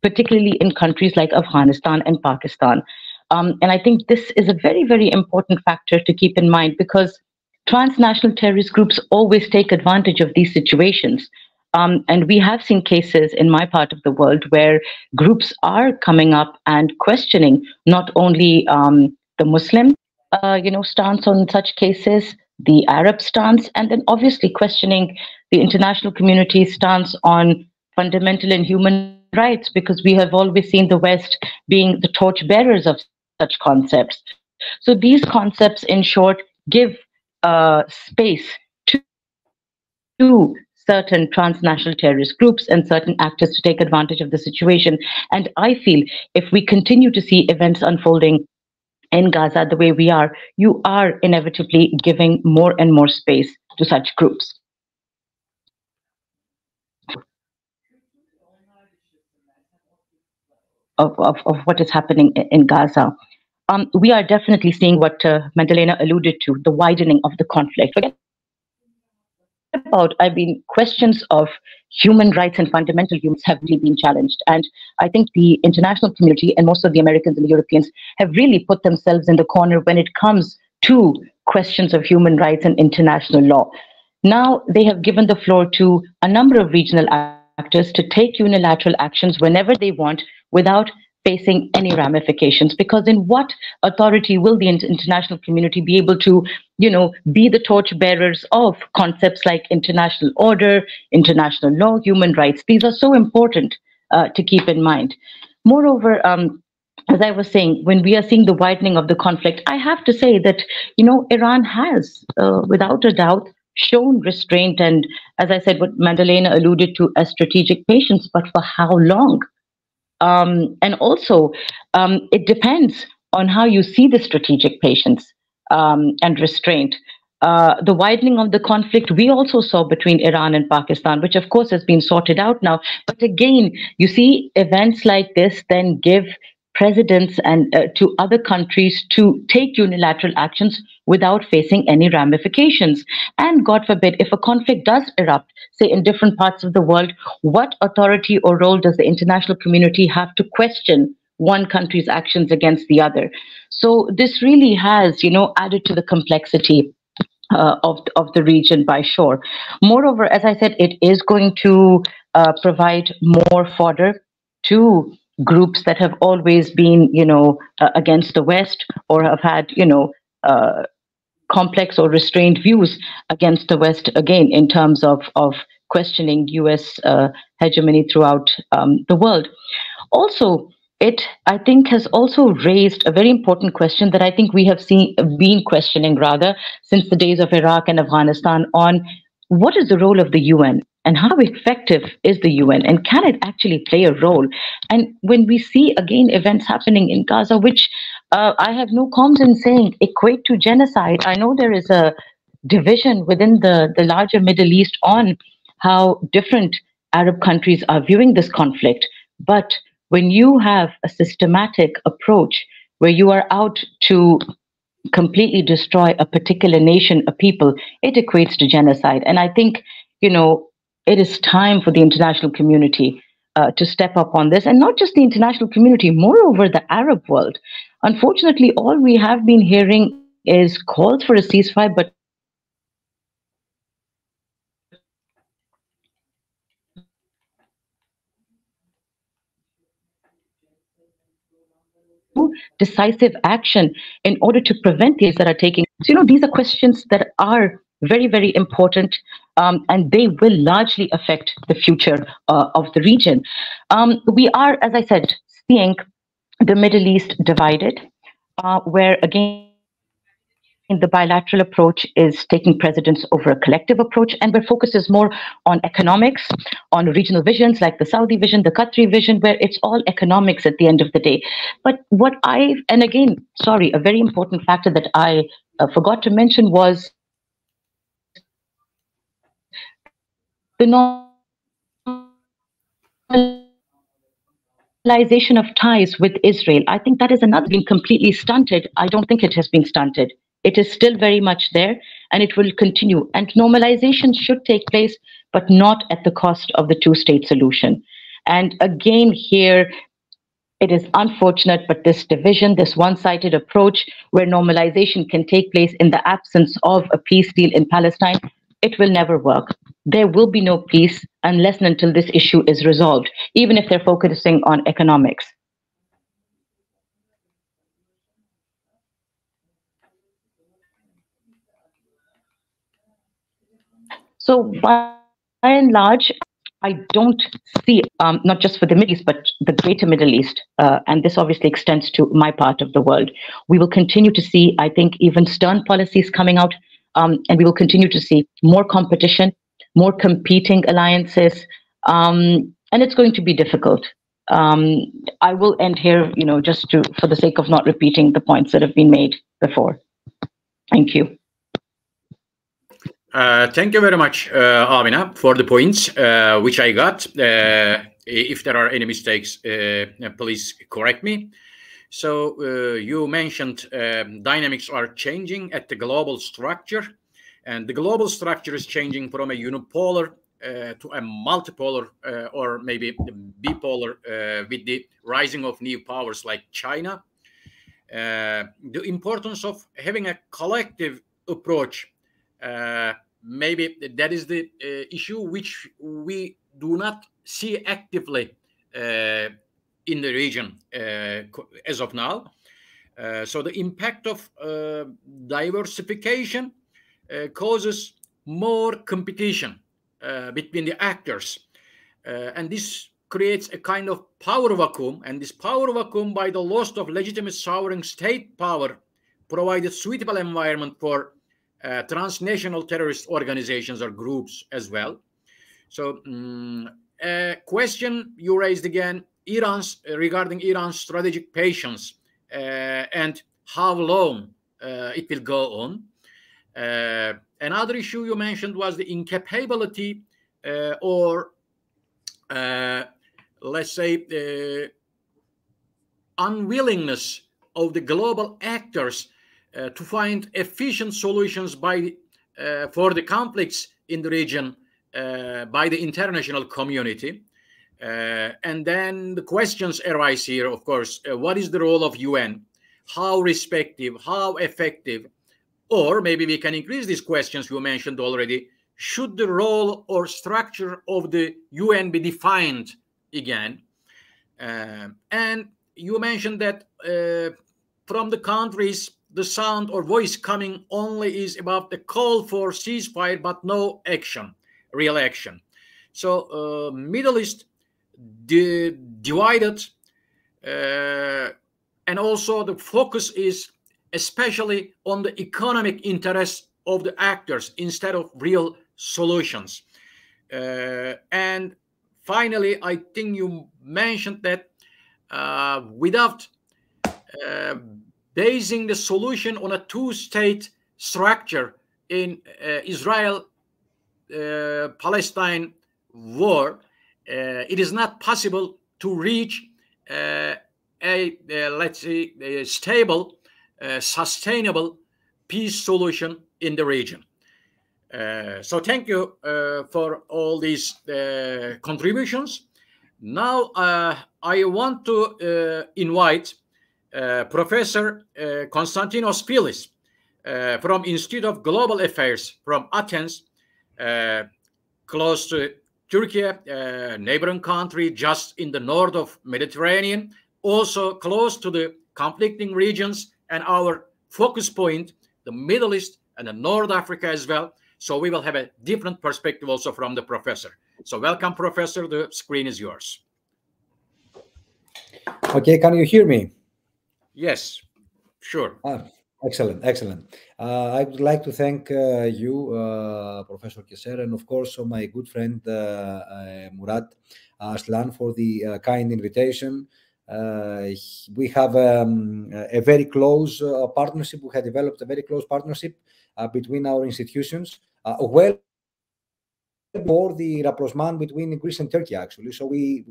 particularly in countries like Afghanistan and Pakistan. And I think this is a very, very important factor to keep in mind, because transnational terrorist groups always take advantage of these situations. And we have seen cases in my part of the world where groups are coming up and questioning not only the Muslim stance on such cases, the Arab stance, and then obviously questioning the international community's stance on fundamental and human rights, because we have always seen the West being the torchbearers of such concepts. So these concepts, in short, give space to certain transnational terrorist groups and certain actors to take advantage of the situation. And I feel if we continue to see events unfolding in Gaza the way we are, you are inevitably giving more and more space to such groups. Of what is happening in Gaza. We are definitely seeing what Magdalena alluded to, the widening of the conflict. Forget about, questions of human rights and fundamental humans have really been challenged. And I think the international community and most of the Americans and the Europeans have really put themselves in the corner when it comes to questions of human rights and international law. Now they have given the floor to a number of regional actors to take unilateral actions whenever they want without facing any ramifications, because in what authority will the international community be able to, be the torch bearers of concepts like international order, international law, human rights? These are so important to keep in mind. Moreover, as I was saying, when we are seeing the widening of the conflict, I have to say that, Iran has, without a doubt, shown restraint and, as I said, what Magdalena alluded to as strategic patience, but for how long? And also, it depends on how you see the strategic patience and restraint. The widening of the conflict we also saw between Iran and Pakistan, which of course has been sorted out now. But again, you see events like this then give precedents and to other countries to take unilateral actions without facing any ramifications. And God forbid, if a conflict does erupt, say in different parts of the world, what authority or role does the international community have to question one country's actions against the other? So this really has, added to the complexity of the region by sure. Moreover, as I said, it is going to provide more fodder to groups that have always been, against the West, or have had, complex or restrained views against the West, again, in terms of questioning US hegemony throughout the world. Also, it, I think, has also raised a very important question that I think we have been questioning rather since the days of Iraq and Afghanistan on what is the role of the UN and how effective is the UN and can it actually play a role? And when we see again events happening in Gaza, which I have no qualms in saying equate to genocide. I know there is a division within the larger Middle East on how different Arab countries are viewing this conflict. But when you have a systematic approach where you are out to completely destroy a particular nation, a people, it equates to genocide. And I think, it is time for the international community to step up on this, and not just the international community, moreover, the Arab world. Unfortunately, all we have been hearing is calls for a ceasefire, but decisive action in order to prevent these that are taking. So, these are questions that are very, very important, and they will largely affect the future of the region. We are, as I said, seeing the Middle East divided, where again, the bilateral approach is taking precedence over a collective approach, and where focus is more on economics, on regional visions like the Saudi vision, the Qatari vision, where it's all economics at the end of the day. But a very important factor that I forgot to mention was the normalization of ties with Israel. I think that is another been completely stunted. I don't think it has been stunted. It is still very much there, and it will continue. And normalization should take place, but not at the cost of the two-state solution. And again, here, it is unfortunate, but this division, this one-sided approach where normalization can take place in the absence of a peace deal in Palestine, it will never work. There will be no peace unless and until this issue is resolved, even if they're focusing on economics. So by and large, I don't see, not just for the Middle East, but the greater Middle East, and this obviously extends to my part of the world. We will continue to see, I think, even stern policies coming out, and we will continue to see more competition, more competing alliances, and it's going to be difficult. I will end here, for the sake of not repeating the points that have been made before. Thank you. Thank you very much, Amina, for the points, which I got. If there are any mistakes, please correct me. So you mentioned dynamics are changing at the global structure, and the global structure is changing from a unipolar to a multipolar or maybe bipolar with the rising of new powers like China. The importance of having a collective approach, maybe that is the issue which we do not see actively in the region as of now. So the impact of diversification causes more competition between the actors, and this creates a kind of power vacuum, and this power vacuum, by the loss of legitimate sovereign state power, provided suitable environment for transnational terrorist organizations or groups as well. So a question you raised again, regarding Iran's strategic patience and how long it will go on. Another issue you mentioned was the incapability or let's say unwillingness of the global actors to find efficient solutions for the conflicts in the region by the international community. And then the questions arise here, of course, what is the role of UN? How respective, how effective? Or maybe we can increase these questions you mentioned already. Should the role or structure of the UN be defined again? And you mentioned that from the countries, the sound or voice coming only is about the call for ceasefire, but no action, real action. So Middle East divided, and also the focus is especially on the economic interests of the actors instead of real solutions. And finally, I think you mentioned that without basing the solution on a two-state structure in Israel-Palestine war, it is not possible to reach let's say, a stable, sustainable peace solution in the region. So thank you for all these contributions. Now I want to invite Professor Konstantinos Philis from Institute of Global Affairs from Athens, close to Turkey, neighboring country just in the north of Mediterranean, also close to the conflicting regions and our focus point, the Middle East and the North Africa as well. So we will have a different perspective also from the professor. So welcome, Professor. The screen is yours. Okay, can you hear me? Yes, sure. Excellent, excellent. I would like to thank you, Professor Keser, and of course my good friend Murat Aslan for the kind invitation. We have a very close partnership. We have developed a very close partnership between our institutions. Well, before the rapprochement between Greece and Turkey, actually. So we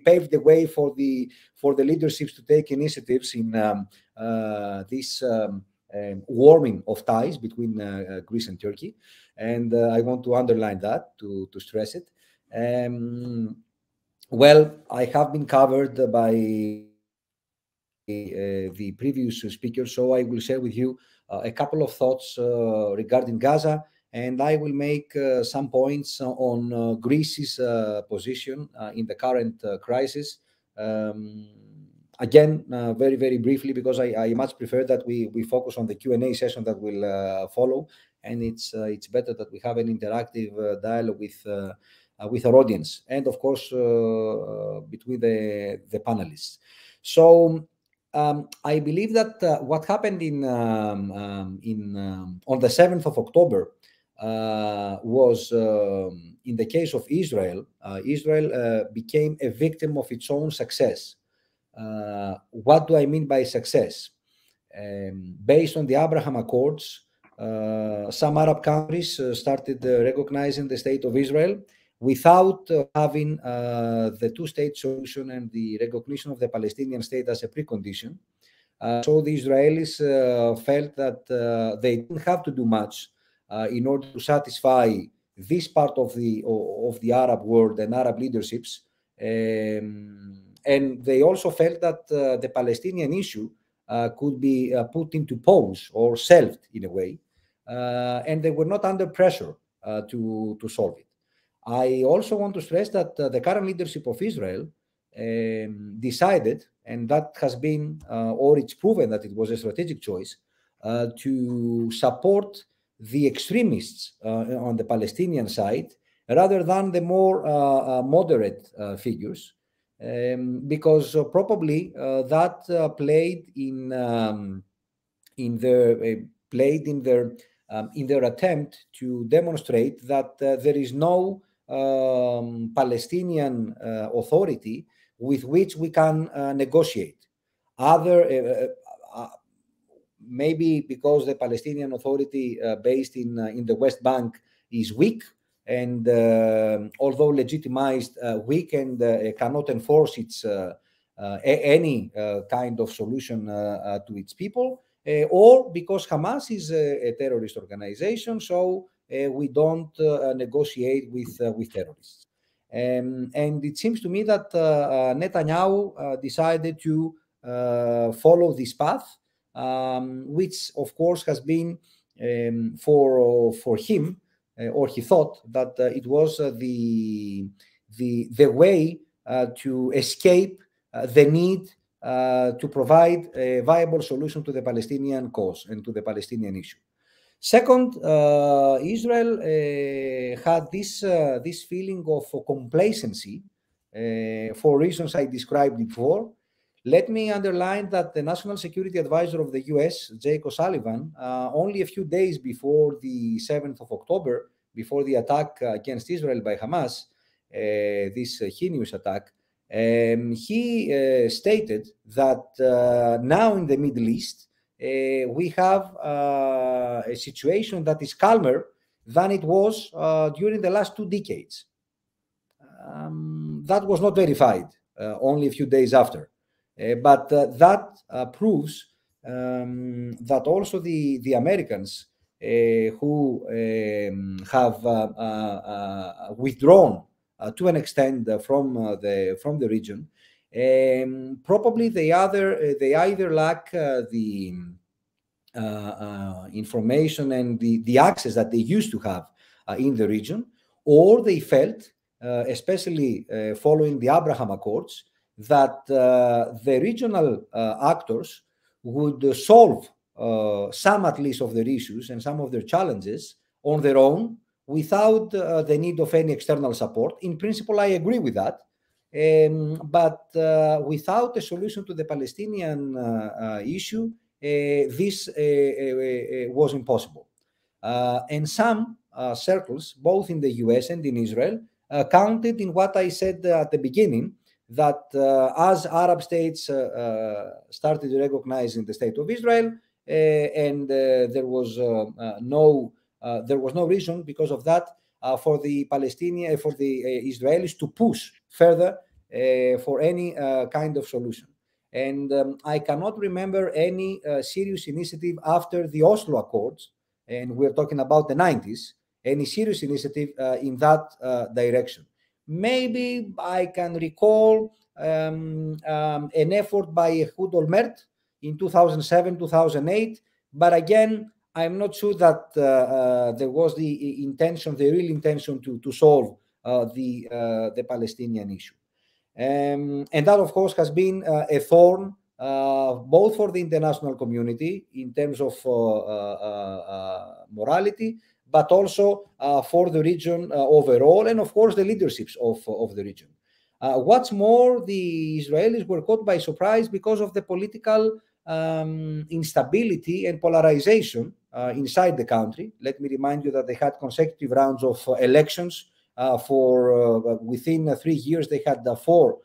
paved the way for the leaderships to take initiatives in this warming of ties between Greece and Turkey, and I want to underline that to stress it. Well, I have been covered by the previous speaker, so I will share with you a couple of thoughts regarding Gaza. And I will make some points on Greece's position in the current crisis. Again, very, very briefly, because I much prefer that we focus on the Q&A session that will follow. And it's better that we have an interactive dialogue with our audience. And of course, between the panelists. So I believe that what happened on the 7th of October was in the case of Israel. Israel became a victim of its own success. What do I mean by success? Based on the Abraham Accords, some Arab countries started recognizing the state of Israel without having the two-state solution and the recognition of the Palestinian state as a precondition. So the Israelis felt that they didn't have to do much in order to satisfy this part of the Arab world and Arab leaderships. And they also felt that the Palestinian issue could be put into pause or shelved in a way. And they were not under pressure to solve it. I also want to stress that the current leadership of Israel decided, and that has been, or it's proven that it was a strategic choice, to support the extremists on the Palestinian side rather than the more moderate figures, because probably that played in their attempt to demonstrate that there is no Palestinian authority with which we can negotiate. Maybe because the Palestinian Authority based in the West Bank is weak, and although legitimized, weak and cannot enforce its any kind of solution to its people, or because Hamas is a terrorist organization, so we don't negotiate with terrorists. And it seems to me that Netanyahu decided to follow this path, which of course has been for him, or he thought that it was the way to escape the need to provide a viable solution to the Palestinian cause and to the Palestinian issue. Second, Israel had this feeling of complacency for reasons I described before, let me underline that the National Security Advisor of the US, Jake O'Sullivan, only a few days before the 7th of October, before the attack against Israel by Hamas, this heinous attack, he stated that now in the Middle East, we have a situation that is calmer than it was during the last 2 decades. That was not verified only a few days after. But that proves that also the Americans who have withdrawn to an extent from the region, probably they either lack the information and the access that they used to have in the region, or they felt, especially following the Abraham Accords, that the regional actors would solve some at least of their issues and some of their challenges on their own without the need of any external support. In principle, I agree with that. But without a solution to the Palestinian issue, this was impossible. And some circles, both in the US and in Israel, counted in what I said at the beginning, that as Arab states started recognizing the state of Israel, and there was no reason because of that for the Israelis to push further for any kind of solution. And I cannot remember any serious initiative after the Oslo Accords, and we're talking about the 90s, any serious initiative in that direction. Maybe I can recall an effort by Ehud Olmert in 2007, 2008, but again, I'm not sure that there was the intention, the real intention to solve the Palestinian issue. And that, of course, has been a thorn both for the international community in terms of morality, but also for the region overall, and of course the leaderships of the region. What's more, the Israelis were caught by surprise because of the political instability and polarization inside the country. Let me remind you that they had consecutive rounds of elections. For within 3 years, they had 4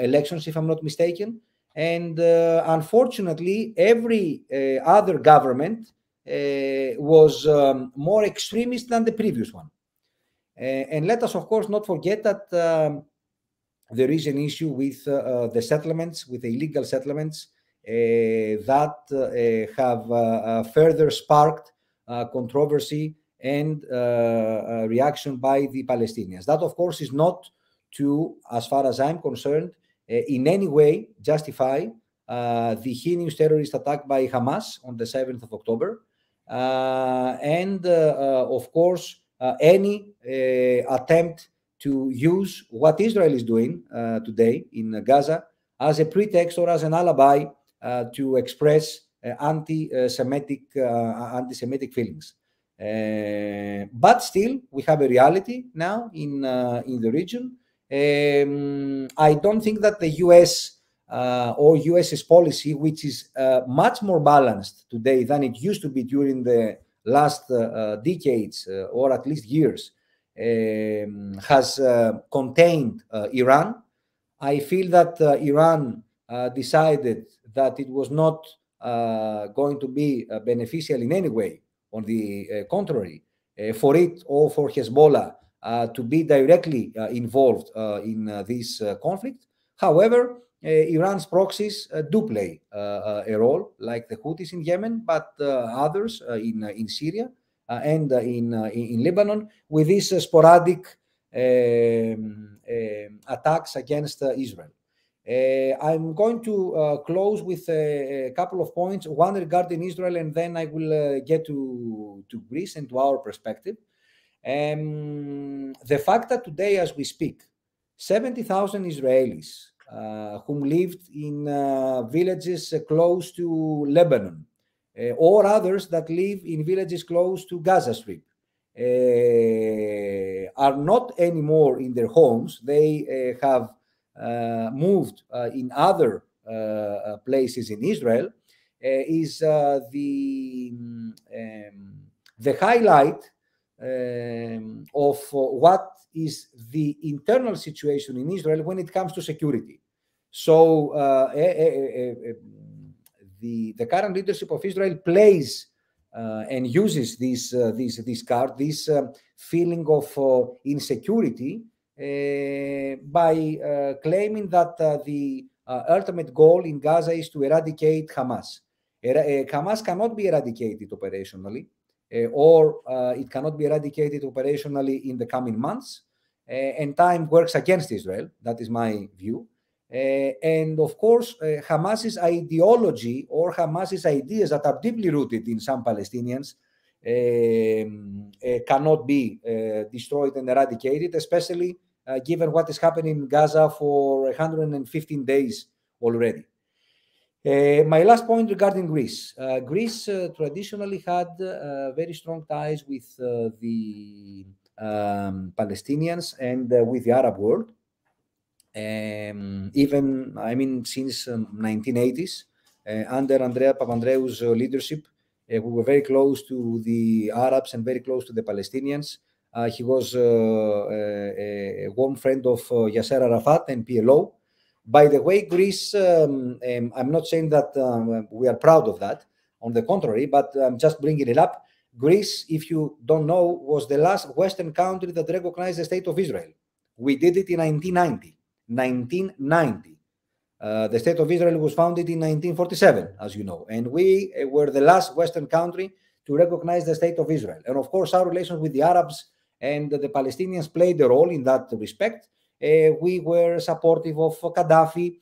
elections, if I'm not mistaken. And unfortunately, every other government was more extremist than the previous one. And let us, of course, not forget that there is an issue with the settlements, with the illegal settlements that have further sparked controversy and reaction by the Palestinians. That, of course, is not to, as far as I'm concerned, in any way justify the heinous terrorist attack by Hamas on the 7th of October. And of course, any attempt to use what Israel is doing today in Gaza as a pretext or as an alibi to express anti-Semitic feelings. But still, we have a reality now in the region. I don't think that the US or US's policy, which is much more balanced today than it used to be during the last decades or at least years, has contained Iran. I feel that Iran decided that it was not going to be beneficial in any way. On the contrary, for it or for Hezbollah to be directly involved in this conflict. However, Iran's proxies do play a role, like the Houthis in Yemen, but others in Syria and in Lebanon, with these sporadic attacks against Israel. I'm going to close with a couple of points, one regarding Israel, and then I will get to Greece and to our perspective. The fact that today, as we speak, 70,000 Israelis whom lived in villages close to Lebanon, or others that live in villages close to Gaza Strip, are not anymore in their homes. They have moved in other places in Israel, is the highlight of what is the internal situation in Israel when it comes to security. So the current leadership of Israel plays and uses this card, this feeling of insecurity, by claiming that the ultimate goal in Gaza is to eradicate Hamas. Hamas cannot be eradicated operationally, or it cannot be eradicated operationally in the coming months, and time works against Israel. That is my view. And of course, Hamas's ideology or Hamas's ideas that are deeply rooted in some Palestinians cannot be destroyed and eradicated, especially given what is happening in Gaza for 115 days already. My last point regarding Greece. Greece traditionally had very strong ties with the Palestinians and with the Arab world. Even, I mean, since 1980s, under Andrea Papandreou's leadership, we were very close to the Arabs and very close to the Palestinians. He was a warm friend of Yasser Arafat and PLO. By the way, Greece, I'm not saying that we are proud of that. On the contrary, but I'm just bringing it up. Greece, if you don't know, was the last Western country that recognized the state of Israel. We did it in 1990. 1990. The state of Israel was founded in 1947, as you know, and we were the last Western country to recognize the state of Israel. And of course, our relations with the Arabs and the Palestinians played a role in that respect. We were supportive of Gaddafi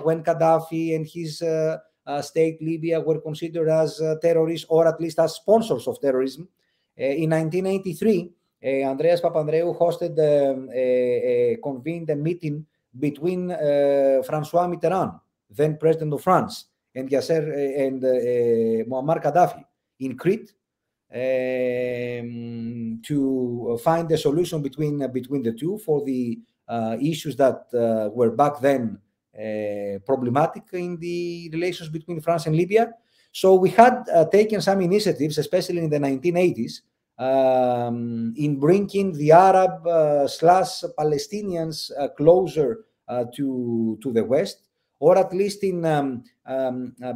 when Gaddafi and his state Libya were considered as terrorists, or at least as sponsors of terrorism. In 1983, Andreas Papandreou hosted, convened a meeting between François Mitterrand, then president of France, and Yasser and Muammar Gaddafi in Crete, to find a solution between the two for the issues that were back then problematic in the relations between France and Libya. So we had taken some initiatives, especially in the 1980s, in bringing the Arab slash Palestinians closer to the West, or at least in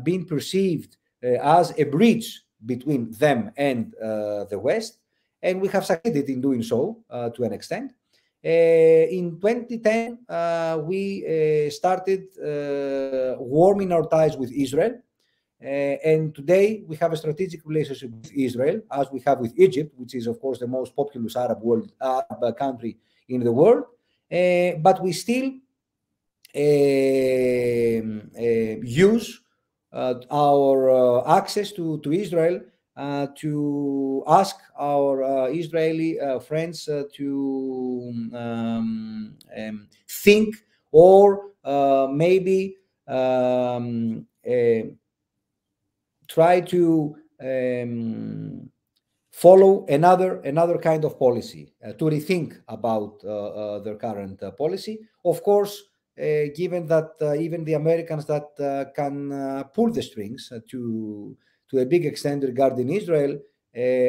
being perceived as a bridge between them and the West. And we have succeeded in doing so to an extent. In 2010, we started warming our ties with Israel. And today we have a strategic relationship with Israel, as we have with Egypt, which is, of course, the most populous Arab country in the world. But we still use our access to Israel to ask our Israeli friends to think, or maybe try to follow another kind of policy, to rethink about their current policy. Of course, given that even the Americans that can pull the strings to a big extent regarding Israel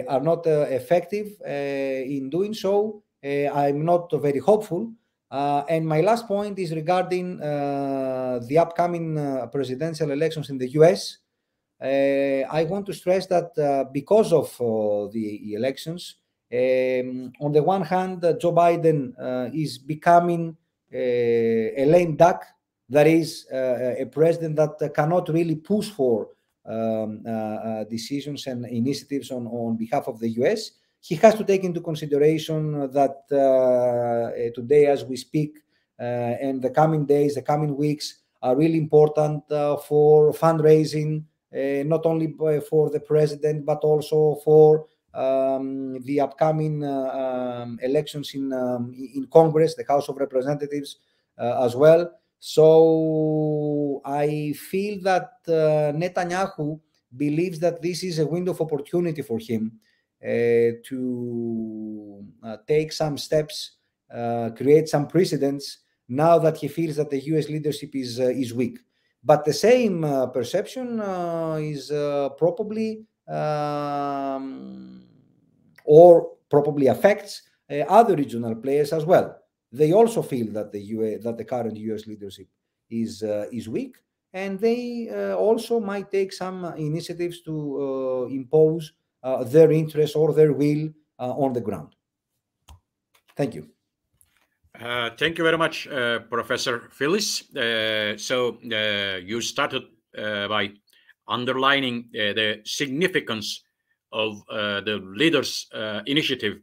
are not effective in doing so, I'm not very hopeful. And my last point is regarding the upcoming presidential elections in the US. I want to stress that because of the elections, on the one hand, Joe Biden is becoming a lame duck. That is a president that cannot really push for decisions and initiatives on behalf of the US. He has to take into consideration that today, as we speak, and the coming days, the coming weeks are really important for fundraising, not only for the president, but also for the upcoming elections in Congress, the House of Representatives as well. So I feel that Netanyahu believes that this is a window of opportunity for him to take some steps, create some precedents, now that he feels that the US leadership is weak. But the same perception is probably or probably affects other regional players as well. They also feel that the current US leadership is weak, and they also might take some initiatives to impose their interests or their will on the ground. Thank you. Thank you very much, Professor Phyllis. So you started by underlining the significance of the leaders' initiative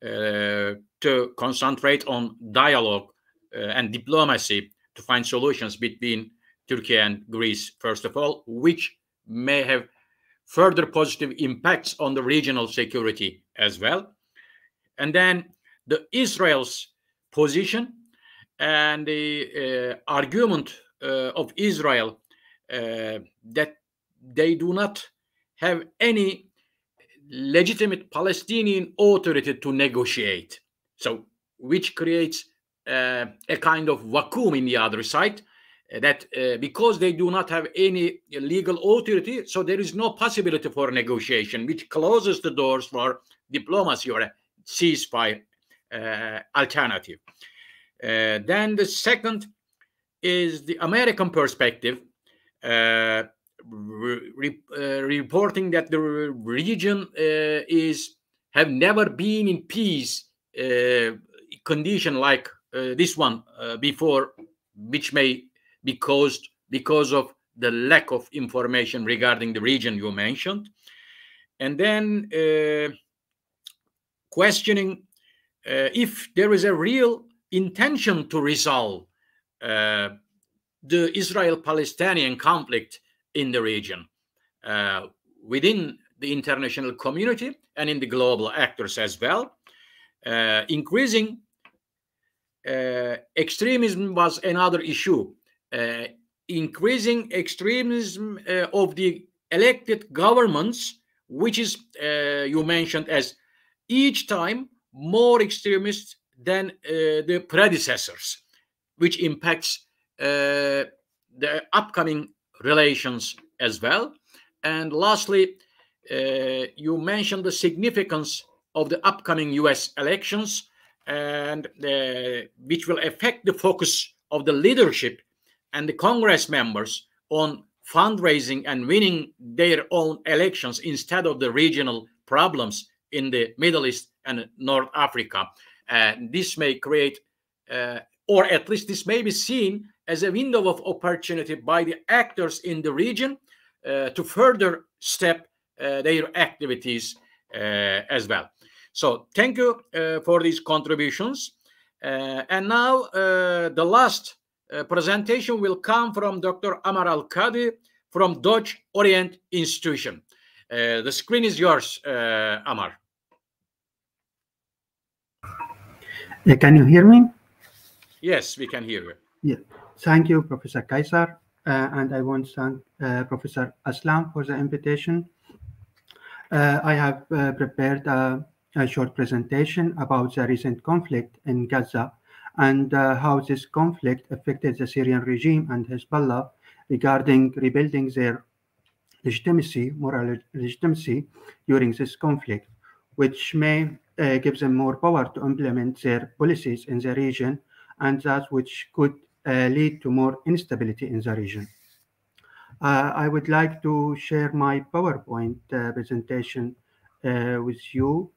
to concentrate on dialogue and diplomacy to find solutions between Turkey and Greece, first of all, which may have further positive impacts on the regional security as well. And then Israel's position and the argument of Israel that they do not have any legitimate Palestinian authority to negotiate. So, which creates a kind of vacuum in the other side, that because they do not have any legal authority, so there is no possibility for negotiation, which closes the doors for diplomacy or a ceasefire alternative. Then the second is the American perspective, reporting that the region have never been in peace condition like this one before, which may be caused because of the lack of information regarding the region you mentioned. And then questioning if there is a real intention to resolve the Israel-Palestinian conflict in the region within the international community and in the global actors as well. Increasing extremism was another issue. Increasing extremism of the elected governments, which is you mentioned as each time more extremist than the predecessors, which impacts the upcoming relations as well. And lastly, you mentioned the significance of the upcoming US elections, and which will affect the focus of the leadership and the Congress members on fundraising and winning their own elections instead of the regional problems in the Middle East and North Africa. This may create, or at least this may be seen as a window of opportunity by the actors in the region to further step their activities as well. So thank you for these contributions. And now the last presentation will come from Dr. Amar Al-Qadi from Dodge Orient Institution. The screen is yours, Amar. Can you hear me? Yes, we can hear you. Yeah. Thank you, Professor Kaysar. And I want to thank Professor Aslam for the invitation. I have prepared a short presentation about the recent conflict in Gaza and how this conflict affected the Syrian regime and Hezbollah regarding rebuilding their moral legitimacy during this conflict, which may give them more power to implement their policies in the region, and that which could lead to more instability in the region. I would like to share my PowerPoint presentation with you.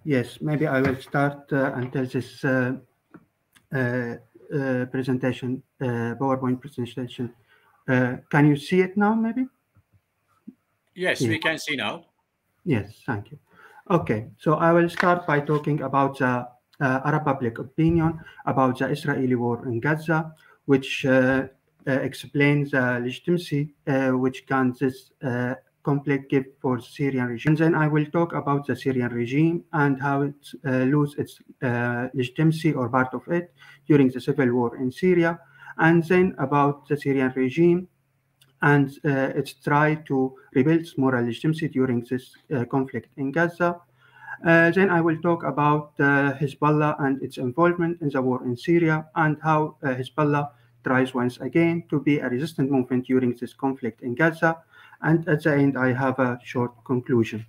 Yes, maybe I will start until this presentation, PowerPoint presentation. Can you see it now, maybe? Yes, we can see now. Yes, thank you. Okay, so I will start by talking about the Arab public opinion about the Israeli war in Gaza, which explains the legitimacy which can this conflict give for the Syrian regime. And then I will talk about the Syrian regime and how it lose its legitimacy or part of it during the civil war in Syria, and then about the Syrian regime and its try to rebuild its moral legitimacy during this conflict in Gaza. Then I will talk about Hezbollah and its involvement in the war in Syria and how Hezbollah tries once again to be a resistant movement during this conflict in Gaza. And at the end, I have a short conclusion.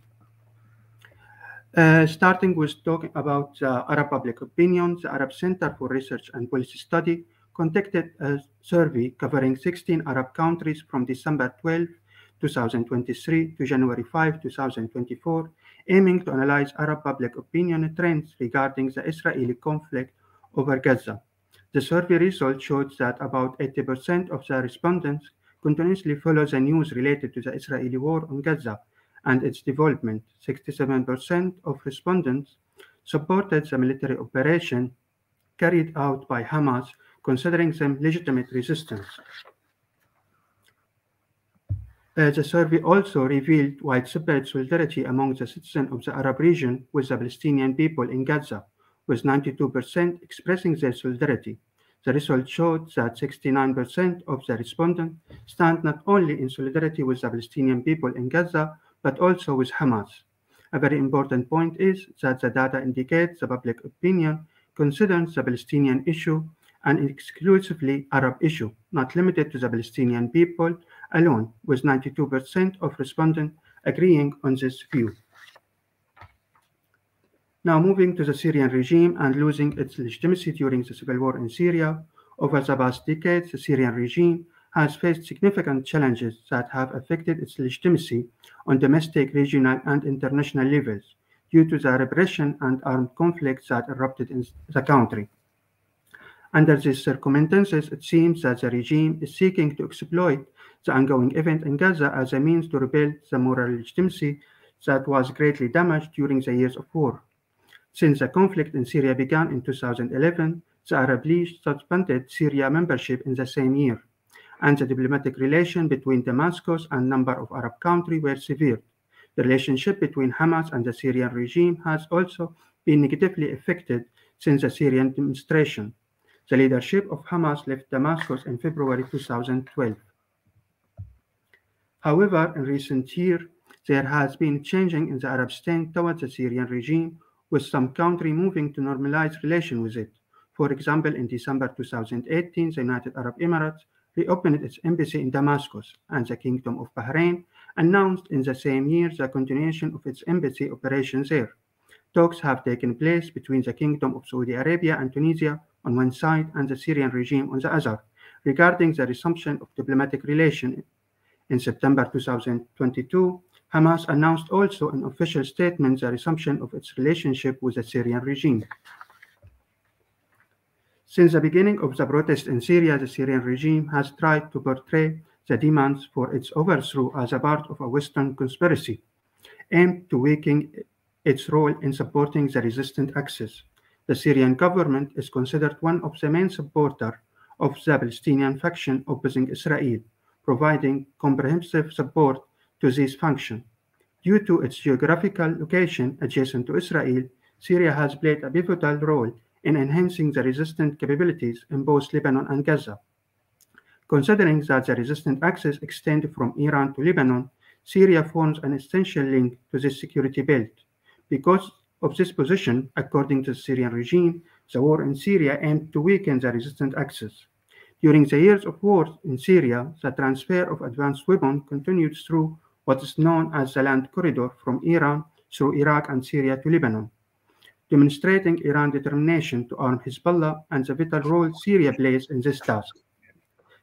Starting with talking about Arab public opinion, the Arab Center for Research and Policy Study conducted a survey covering 16 Arab countries from December 12, 2023 to January 5, 2024, aiming to analyze Arab public opinion trends regarding the Israeli conflict over Gaza. The survey results showed that about 80% of the respondents continuously follow the news related to the Israeli war on Gaza and its development. 67% of respondents supported the military operation carried out by Hamas, considering them legitimate resistance. The survey also revealed widespread solidarity among the citizens of the Arab region with the Palestinian people in Gaza, with 92% expressing their solidarity. The result showed that 69% of the respondents stand not only in solidarity with the Palestinian people in Gaza, but also with Hamas. A very important point is that the data indicates the public opinion considers the Palestinian issue an exclusively Arab issue, not limited to the Palestinian people alone, with 92% of respondents agreeing on this view. Now moving to the Syrian regime and losing its legitimacy during the civil war in Syria. Over the past decades, the Syrian regime has faced significant challenges that have affected its legitimacy on domestic, regional, and international levels due to the repression and armed conflicts that erupted in the country. Under these circumstances, it seems that the regime is seeking to exploit the ongoing event in Gaza as a means to rebuild the moral legitimacy that was greatly damaged during the years of war. Since the conflict in Syria began in 2011, the Arab League suspended Syria membership in the same year, and the diplomatic relation between Damascus and a number of Arab countries were severed. The relationship between Hamas and the Syrian regime has also been negatively affected since the Syrian demonstration. The leadership of Hamas left Damascus in February 2012. However, in recent years, there has been changing in the Arab stance towards the Syrian regime, with some countries moving to normalize relations with it. For example, in December 2018, the United Arab Emirates reopened its embassy in Damascus, and the Kingdom of Bahrain announced in the same year the continuation of its embassy operations there. Talks have taken place between the Kingdom of Saudi Arabia and Tunisia on one side and the Syrian regime on the other, regarding the resumption of diplomatic relations. In September 2022, Hamas announced also in official statement the resumption of its relationship with the Syrian regime. Since the beginning of the protest in Syria, the Syrian regime has tried to portray the demands for its overthrow as a part of a Western conspiracy, aimed to weaken its role in supporting the resistant axis. The Syrian government is considered one of the main supporters of the Palestinian faction opposing Israel, providing comprehensive support to this function. Due to its geographical location adjacent to Israel, Syria has played a pivotal role in enhancing the resistance capabilities in both Lebanon and Gaza. Considering that the resistance axis extends from Iran to Lebanon, Syria forms an essential link to this security belt. Because of this position, according to the Syrian regime, the war in Syria aimed to weaken the resistance axis. During the years of war in Syria, the transfer of advanced weapons continued through what is known as the land corridor from Iran through Iraq and Syria to Lebanon, demonstrating Iran's determination to arm Hezbollah and the vital role Syria plays in this task.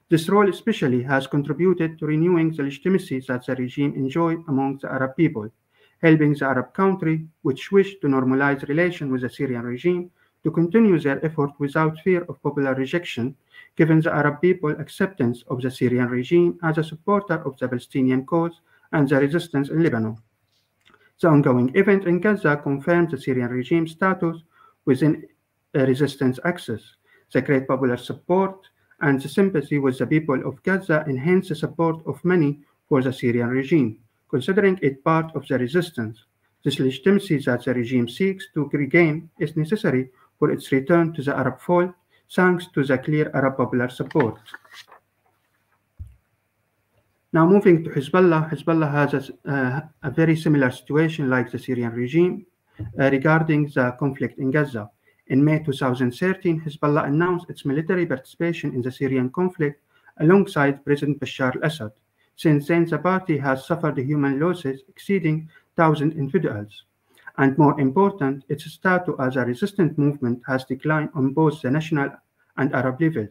This role especially has contributed to renewing the legitimacy that the regime enjoyed among the Arab people, helping the Arab country which wish to normalize relations with the Syrian regime to continue their effort without fear of popular rejection, given the Arab people's acceptance of the Syrian regime as a supporter of the Palestinian cause and the resistance in Lebanon. The ongoing event in Gaza confirms the Syrian regime's status within a resistance axis. The great popular support and the sympathy with the people of Gaza enhance the support of many for the Syrian regime. considering it part of the resistance. This legitimacy that the regime seeks to regain is necessary for its return to the Arab fold, thanks to the clear Arab popular support. Now moving to Hezbollah, Hezbollah has a very similar situation like the Syrian regime regarding the conflict in Gaza. In May 2013, Hezbollah announced its military participation in the Syrian conflict alongside President Bashar al-Assad. Since then, the party has suffered human losses exceeding 1,000 individuals. And more important, its status as a resistant movement has declined on both the national and Arab levels,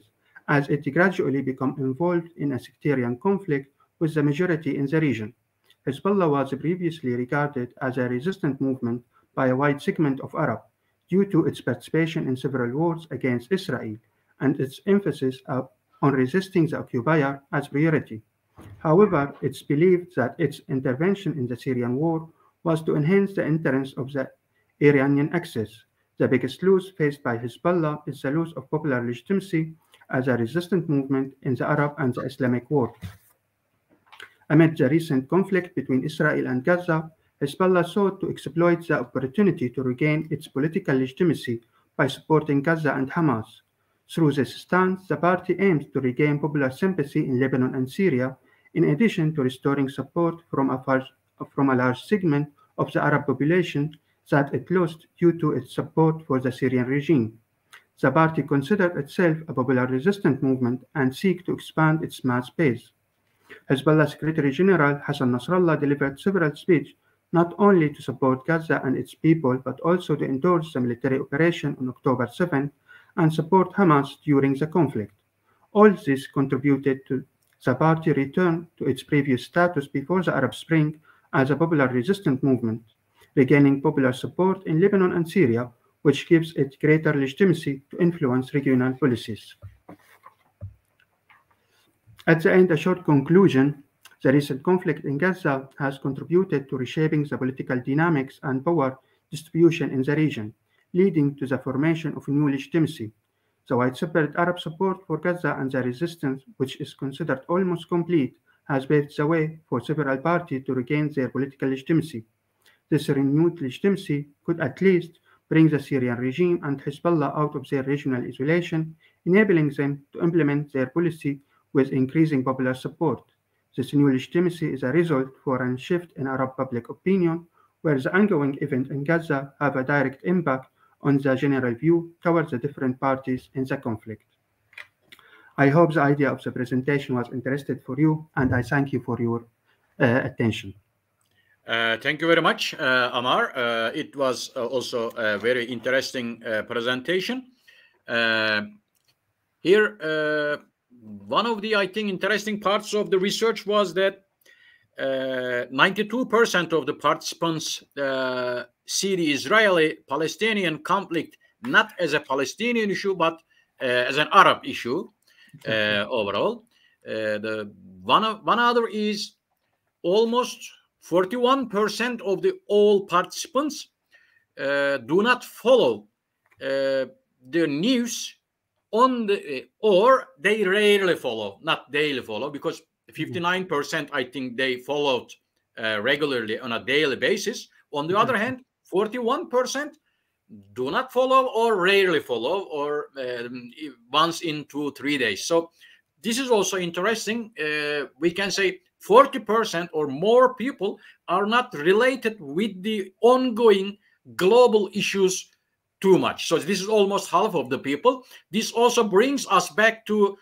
as it gradually became involved in a sectarian conflict with the majority in the region. Hezbollah was previously regarded as a resistant movement by a wide segment of Arab due to its participation in several wars against Israel and its emphasis on resisting the occupier as priority. However, it's believed that its intervention in the Syrian war was to enhance the interests of the Iranian axis. The biggest loss faced by Hezbollah is the loss of popular legitimacy as a resistant movement in the Arab and the Islamic world. Amid the recent conflict between Israel and Gaza, Hezbollah sought to exploit the opportunity to regain its political legitimacy by supporting Gaza and Hamas. Through this stance, the party aims to regain popular sympathy in Lebanon and Syria, in addition to restoring support from a large segment of the Arab population that it lost due to its support for the Syrian regime. The party considered itself a popular resistant movement and seeks to expand its mass base. Hezbollah Secretary General Hassan Nasrallah delivered several speeches not only to support Gaza and its people, but also to endorse the military operation on October 7 and support Hamas during the conflict. All this contributed to the party return to its previous status before the Arab Spring as a popular resistant movement, regaining popular support in Lebanon and Syria, which gives it greater legitimacy to influence regional policies. At the end, a short conclusion. The recent conflict in Gaza has contributed to reshaping the political dynamics and power distribution in the region, leading to the formation of new legitimacy. The widespread Arab support for Gaza and the resistance, which is considered almost complete, has paved the way for several parties to regain their political legitimacy. This renewed legitimacy could at least bring the Syrian regime and Hezbollah out of their regional isolation, enabling them to implement their policy with increasing popular support. This new legitimacy is a result for a shift in Arab public opinion, where the ongoing events in Gaza have a direct impact on the general view towards the different parties in the conflict. I hope the idea of the presentation was interesting for you, and I thank you for your attention. Thank you very much, Amar. It was also a very interesting presentation. Here, one of the, I think, interesting parts of the research was that 92% of the participants see the Israeli-Palestinian conflict not as a Palestinian issue, but as an Arab issue overall. The one other is almost 41% of the all participants do not follow the news on the, or they rarely follow, not daily follow, because 59% I think they followed regularly on a daily basis. On the other hand, 41% do not follow or rarely follow, or once in 2-3 days. So this is also interesting. We can say 40% or more people are not related with the ongoing global issues too much. So this is almost half of the people. This also brings us back to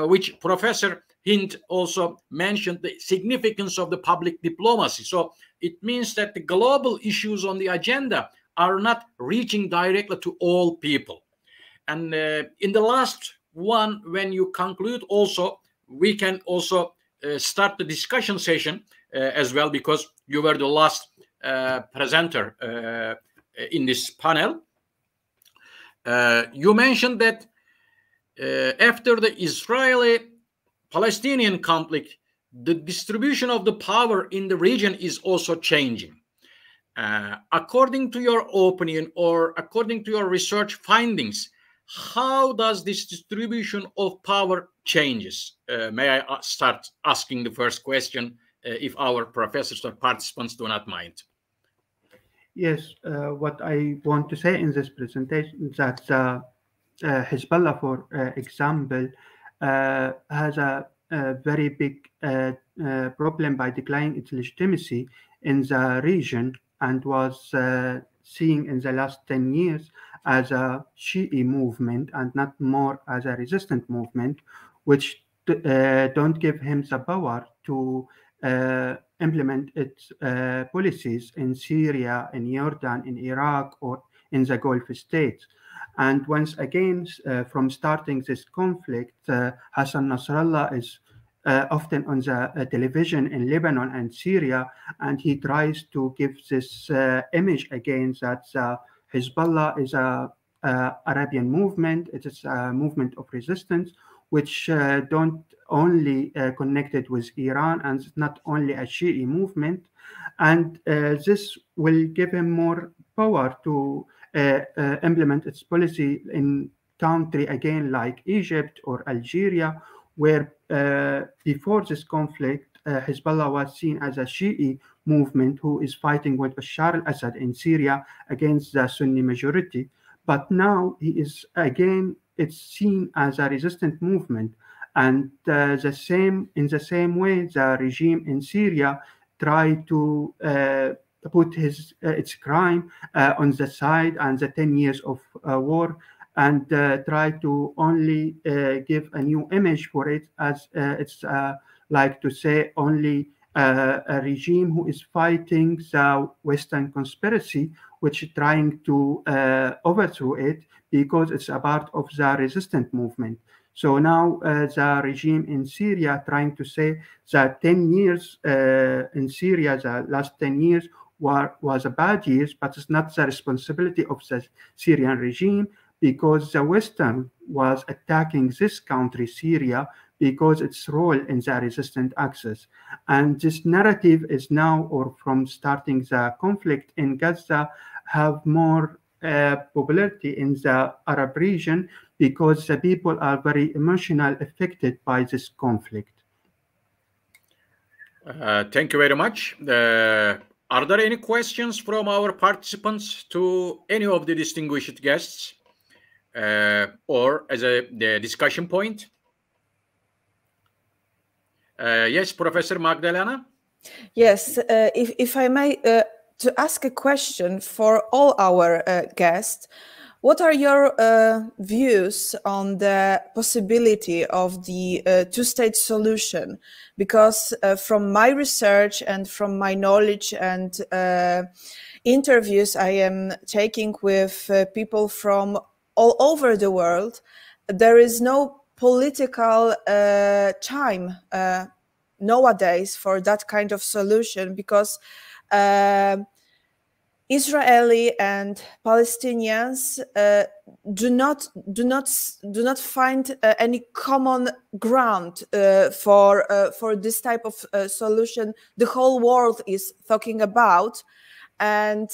which Professor Hind also mentioned, the significance of the public diplomacy. So it means that the global issues on the agenda are not reaching directly to all people. And in the last one, when you conclude also, we can also start the discussion session as well, because you were the last presenter in this panel. You mentioned that after the Israeli-Palestinian conflict, the distribution of the power in the region is also changing. According to your opinion, or according to your research findings, how does this distribution of power changes? May I start asking the first question if our professors or participants do not mind. Yes, what I want to say in this presentation is that Hezbollah, for example, has a very big problem by declining its legitimacy in the region, and was seen in the last 10 years as a Shi'i movement and not more as a resistant movement, which don't give him the power to implement its policies in Syria, in Jordan, in Iraq, or in the Gulf states. And once again, from starting this conflict, Hassan Nasrallah is often on the television in Lebanon and Syria, and he tries to give this image again that Hezbollah is a Arabian movement. It is a movement of resistance, which don't only connected with Iran, and not only a Shi'i movement. And this will give him more power to implement its policy in country again like Egypt or Algeria, where before this conflict, Hezbollah was seen as a Shi'i movement who is fighting with Bashar al-Assad in Syria against the Sunni majority. But now he is again, it's seen as a resistant movement. And in the same way, the regime in Syria tried to put its crime on the side and the 10 years of war, and try to only give a new image for it, as it's like to say only a regime who is fighting the Western conspiracy, which is trying to overthrow it because it's a part of the resistant movement. So now the regime in Syria trying to say that 10 years in Syria, the last 10 years was a bad years, but it's not the responsibility of the Syrian regime, because the Western was attacking this country, Syria, because its role in the resistant axis. And this narrative is now, or from starting the conflict in Gaza, have more popularity in the Arab region, because the people are very emotionally affected by this conflict. Thank you very much. Are there any questions from our participants to any of the distinguished guests, or as the discussion point? Yes, Professor Magdalena? Yes, if I may, to ask a question for all our guests, what are your views on the possibility of the two-state solution? Because from my research and from my knowledge and interviews I am taking with people from all over the world, there is no political time nowadays for that kind of solution, because Israeli and Palestinians do not find any common ground for this type of solution the whole world is talking about. And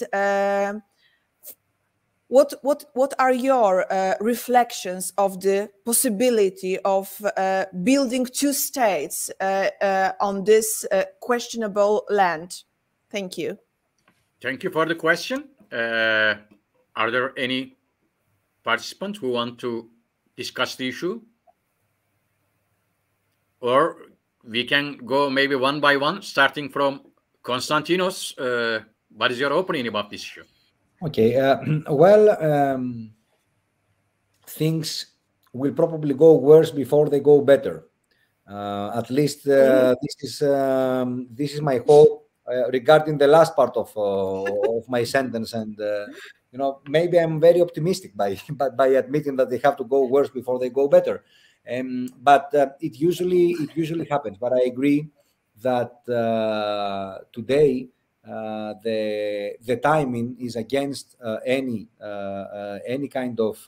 what are your reflections of the possibility of building two states on this questionable land? Thank you. Thank you for the question. Are there any participants who want to discuss the issue? Or we can go maybe one by one, starting from Konstantinos. What is your opinion about this issue? Okay, things will probably go worse before they go better. At least this is my hope regarding the last part of my sentence. And maybe I'm very optimistic by admitting that they have to go worse before they go better. But it usually happens. But I agree that today the timing is against any kind of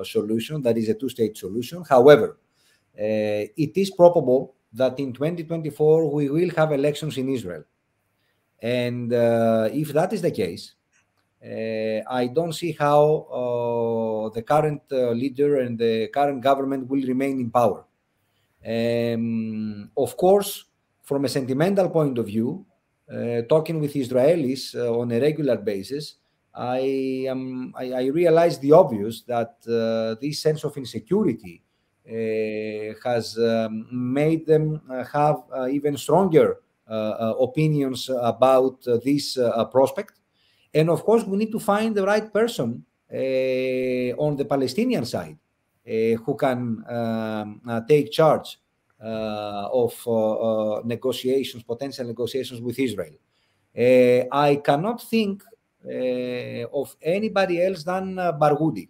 solution that is a two-state solution. However, it is probable that in 2024 we will have elections in Israel, and if that is the case, I don't see how the current leader and the current government will remain in power. Of course, from a sentimental point of view, talking with Israelis on a regular basis, I realized the obvious, that this sense of insecurity has made them have even stronger opinions about this prospect. And of course, we need to find the right person on the Palestinian side who can take charge of negotiations, potential negotiations with Israel. I cannot think of anybody else than Barghouti,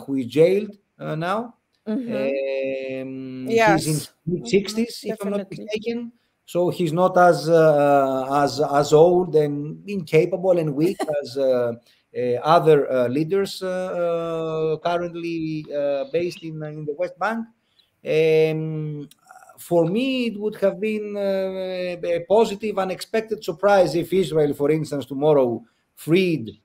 who is jailed now. Yes. He's in mid-60s, if I'm not mistaken. So he's not as old and incapable and weak as other leaders currently based in the West Bank. For me, it would have been a positive, unexpected surprise if Israel, for instance, tomorrow freed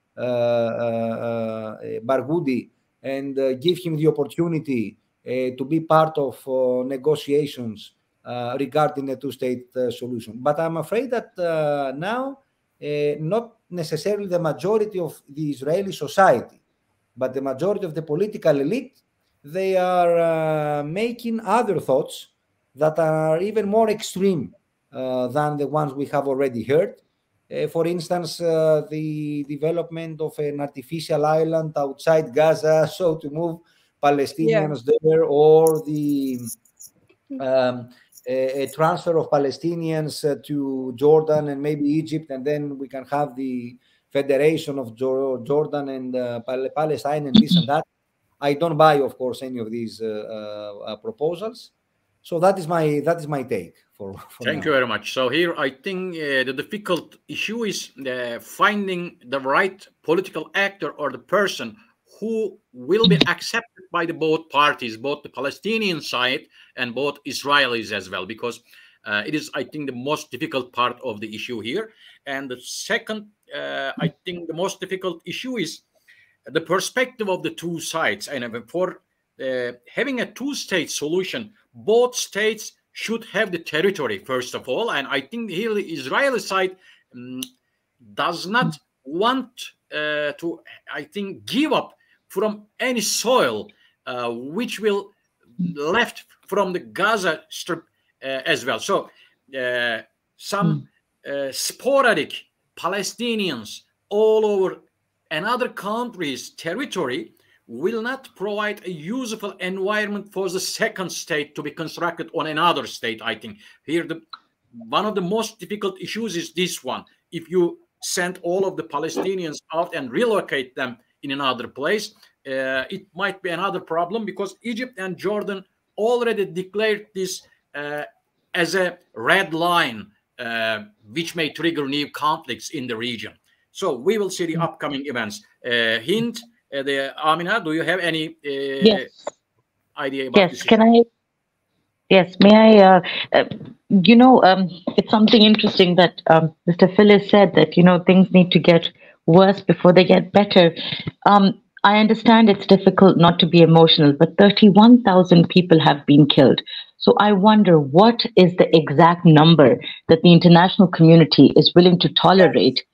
Barghouti and give him the opportunity to be part of negotiations regarding a two-state solution. But I'm afraid that now, not necessarily the majority of the Israeli society, but the majority of the political elite, they are making other thoughts that are even more extreme than the ones we have already heard. For instance, the development of an artificial island outside Gaza, so to move Palestinians there, or the a transfer of Palestinians to Jordan and maybe Egypt, and then we can have the federation of Jordan and Palestine and this and that. I don't buy, of course, any of these proposals. So that is my take for Thank now. you very much. So here, I think the difficult issue is finding the right political actor or the person who will be accepted by the both parties, both the Palestinian side and both Israelis as well, because it is, I think, the most difficult part of the issue here. And the second, I think the most difficult issue is the perspective of the two sides. And for having a two-state solution, both states should have the territory, first of all. And I think here the Israeli side does not want to, I think, give up from any soil which will left from the Gaza Strip as well. So some sporadic Palestinians all over another country's territory will not provide a useful environment for the second state to be constructed on another state. I think here one of the most difficult issues is this one. If you send all of the Palestinians out and relocate them in another place, it might be another problem, because Egypt and Jordan already declared this as a red line, which may trigger new conflicts in the region. So we will see the upcoming events. Hint, Amina, do you have any idea about this? Can I? Yes, may I? It's something interesting that Mr. Phyllis said, that things need to get worse before they get better. I understand it's difficult not to be emotional, but 31,000 people have been killed. So I wonder, what is the exact number that the international community is willing to tolerate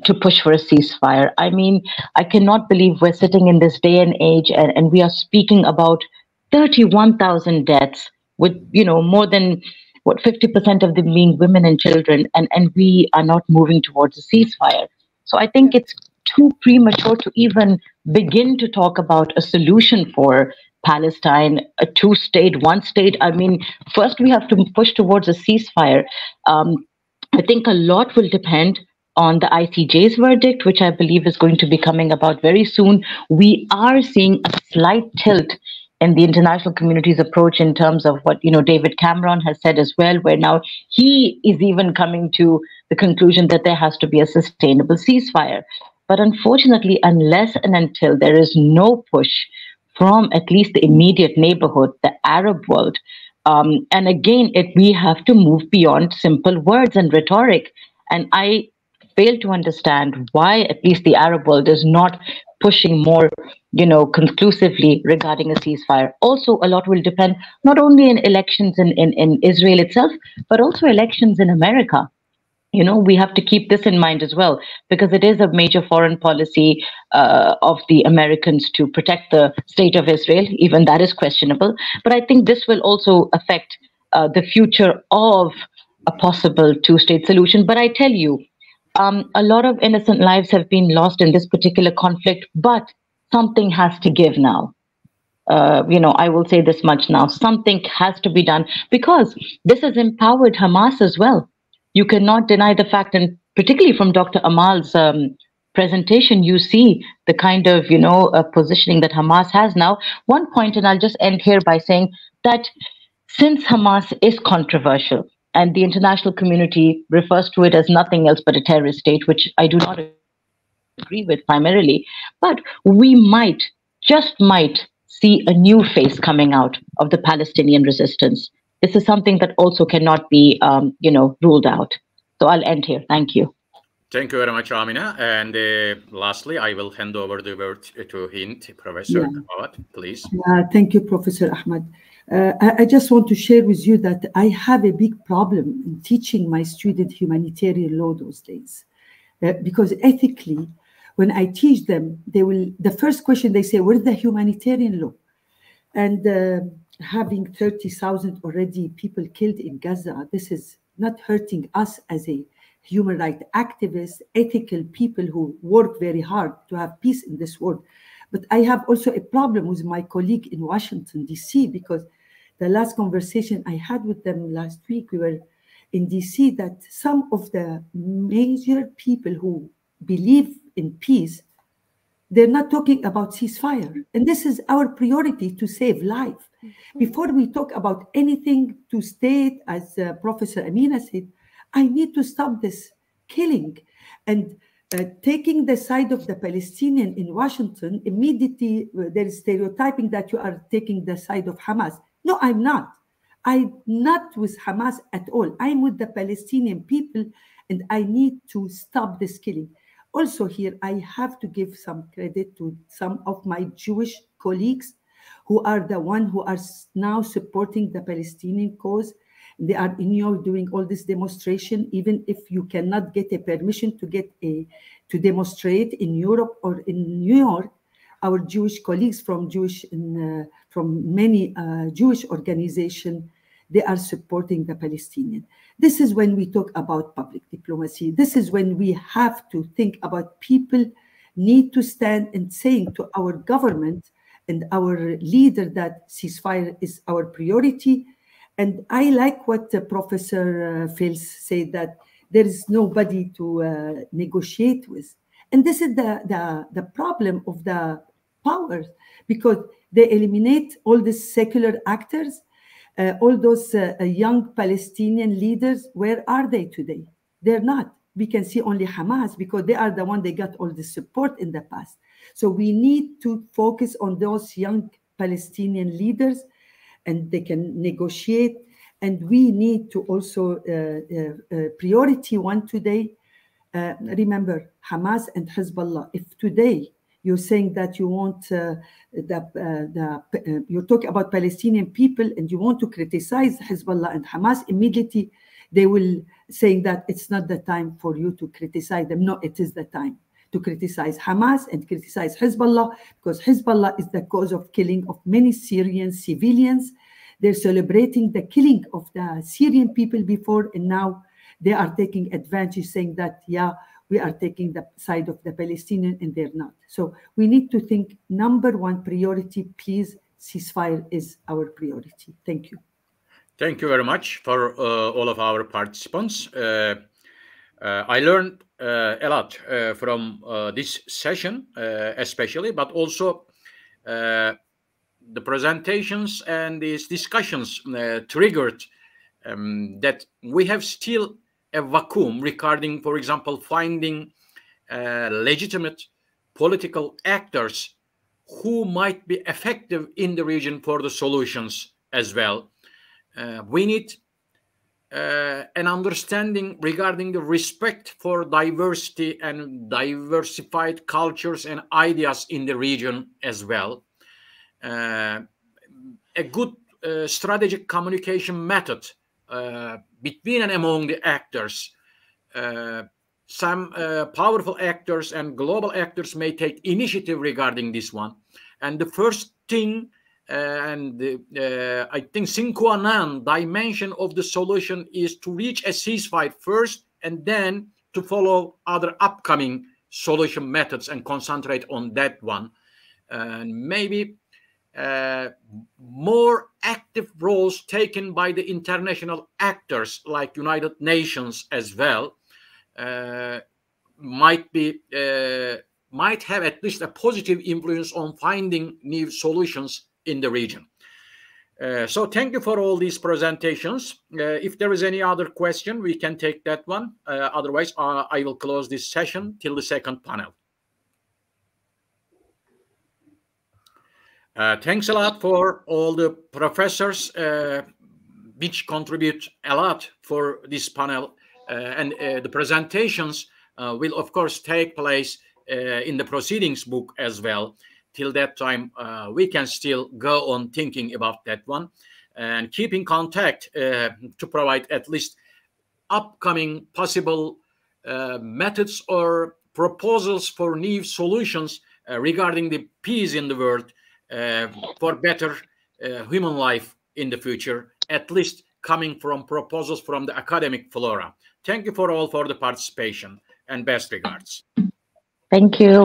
to push for a ceasefire? I mean, I cannot believe we're sitting in this day and age and we are speaking about 31,000 deaths, with more than 50% of them being women and children, and we are not moving towards a ceasefire. So I think it's too premature to even begin to talk about a solution for Palestine, a two-state, one state. I mean, first we have to push towards a ceasefire. I think a lot will depend on the ICJ's verdict, which I believe is going to be coming about very soon. We are seeing a slight tilt in the international community's approach in terms of what David Cameron has said as well, where now he is even coming to the conclusion that there has to be a sustainable ceasefire. But unfortunately, unless and until there is no push from at least the immediate neighborhood, the Arab world, and again, we have to move beyond simple words and rhetoric. And I fail to understand why at least the Arab world is not pushing more conclusively regarding a ceasefire. Also, a lot will depend not only in elections in Israel itself, but also elections in America. We have to keep this in mind as well, because it is a major foreign policy of the Americans to protect the state of Israel. Even that is questionable. But I think this will also affect the future of a possible two-state solution. But I tell you, a lot of innocent lives have been lost in this particular conflict, but something has to give now. I will say this much now. Something has to be done, because this has empowered Hamas as well. You cannot deny the fact, and particularly from Dr. Amal's presentation, you see the kind of, positioning that Hamas has now. One point, and I'll just end here by saying that since Hamas is controversial, and the international community refers to it as nothing else but a terrorist state, which I do not agree with primarily, but we just might, see a new face coming out of the Palestinian resistance. This is something that also cannot be, ruled out. So I'll end here. Thank you. Thank you very much, Amina. And lastly, I will hand over the word to Hind, Professor. Please. Thank you, Professor Ahmed. I just want to share with you that I have a big problem in teaching my student humanitarian law those days. Because ethically, when I teach them, the first question they say, where's the humanitarian law? And having 30,000 already people killed in Gaza, this is not hurting us as a human rights activists, ethical people who work very hard to have peace in this world. But I have also a problem with my colleague in Washington, D.C., because the last conversation I had with them last week, we were in D.C., that some of the major people who believe in peace, they're not talking about ceasefire. And this is our priority, to save life. Before we talk about anything to state, as Professor Amina said, I need to stop this killing. And taking the side of the Palestinian in Washington, immediately there is stereotyping that you are taking the side of Hamas. No, I'm not. I'm not with Hamas at all. I'm with the Palestinian people, and I need to stop this killing. Also here, I have to give some credit to some of my Jewish colleagues who are the ones who are now supporting the Palestinian cause. They are in New York doing all this demonstration, even if you cannot get a permission to demonstrate in Europe or in New York. Our Jewish colleagues from many Jewish organizations, they are supporting the Palestinian. This is when we talk about public diplomacy. This is when we have to think about people need to stand and saying to our government and our leader that ceasefire is our priority. And I like what Professor Fels said, that there is nobody to negotiate with. And this is the problem of the powers, because they eliminate all these secular actors, all those young Palestinian leaders. Where are they today? They're not. We can see only Hamas, because they are the one they got all the support in the past. So we need to focus on those young Palestinian leaders, and they can negotiate. And we need to also priority one today. Remember, Hamas and Hezbollah. If today you're saying that you want you're talking about Palestinian people and you want to criticize Hezbollah and Hamas, immediately they will saying that it's not the time for you to criticize them. No, it is the time to criticize Hamas and criticize Hezbollah, because Hezbollah is the cause of killing of many Syrian civilians. They're celebrating the killing of the Syrian people before, and now they are taking advantage, saying that, yeah, we are taking the side of the Palestinian, and they're not. So we need to think, number one priority, please, ceasefire is our priority. Thank you. Thank you very much for all of our participants. I learned a lot from this session, especially, but also the presentations and these discussions triggered that we have still a vacuum regarding, for example, finding legitimate political actors who might be effective in the region for the solutions as well. We need an understanding regarding the respect for diversity and diversified cultures and ideas in the region as well. A good strategic communication method between and among the actors. Some powerful actors and global actors may take initiative regarding this one. And the first thing, I think sine qua non dimension of the solution is to reach a ceasefire first, and then to follow other upcoming solution methods and concentrate on that one. And maybe more active roles taken by the international actors like United Nations as well might have at least a positive influence on finding new solutions in the region. So thank you for all these presentations. If there is any other question, we can take that one. Otherwise, I will close this session till the second panel. Thanks a lot for all the professors which contribute a lot for this panel. And the presentations will, of course, take place in the proceedings book as well. Till that time, we can still go on thinking about that one and keep in contact to provide at least upcoming possible methods or proposals for new solutions regarding the peace in the world for better human life in the future, at least coming from proposals from the academic flora. Thank you for all for the participation, and best regards. Thank you.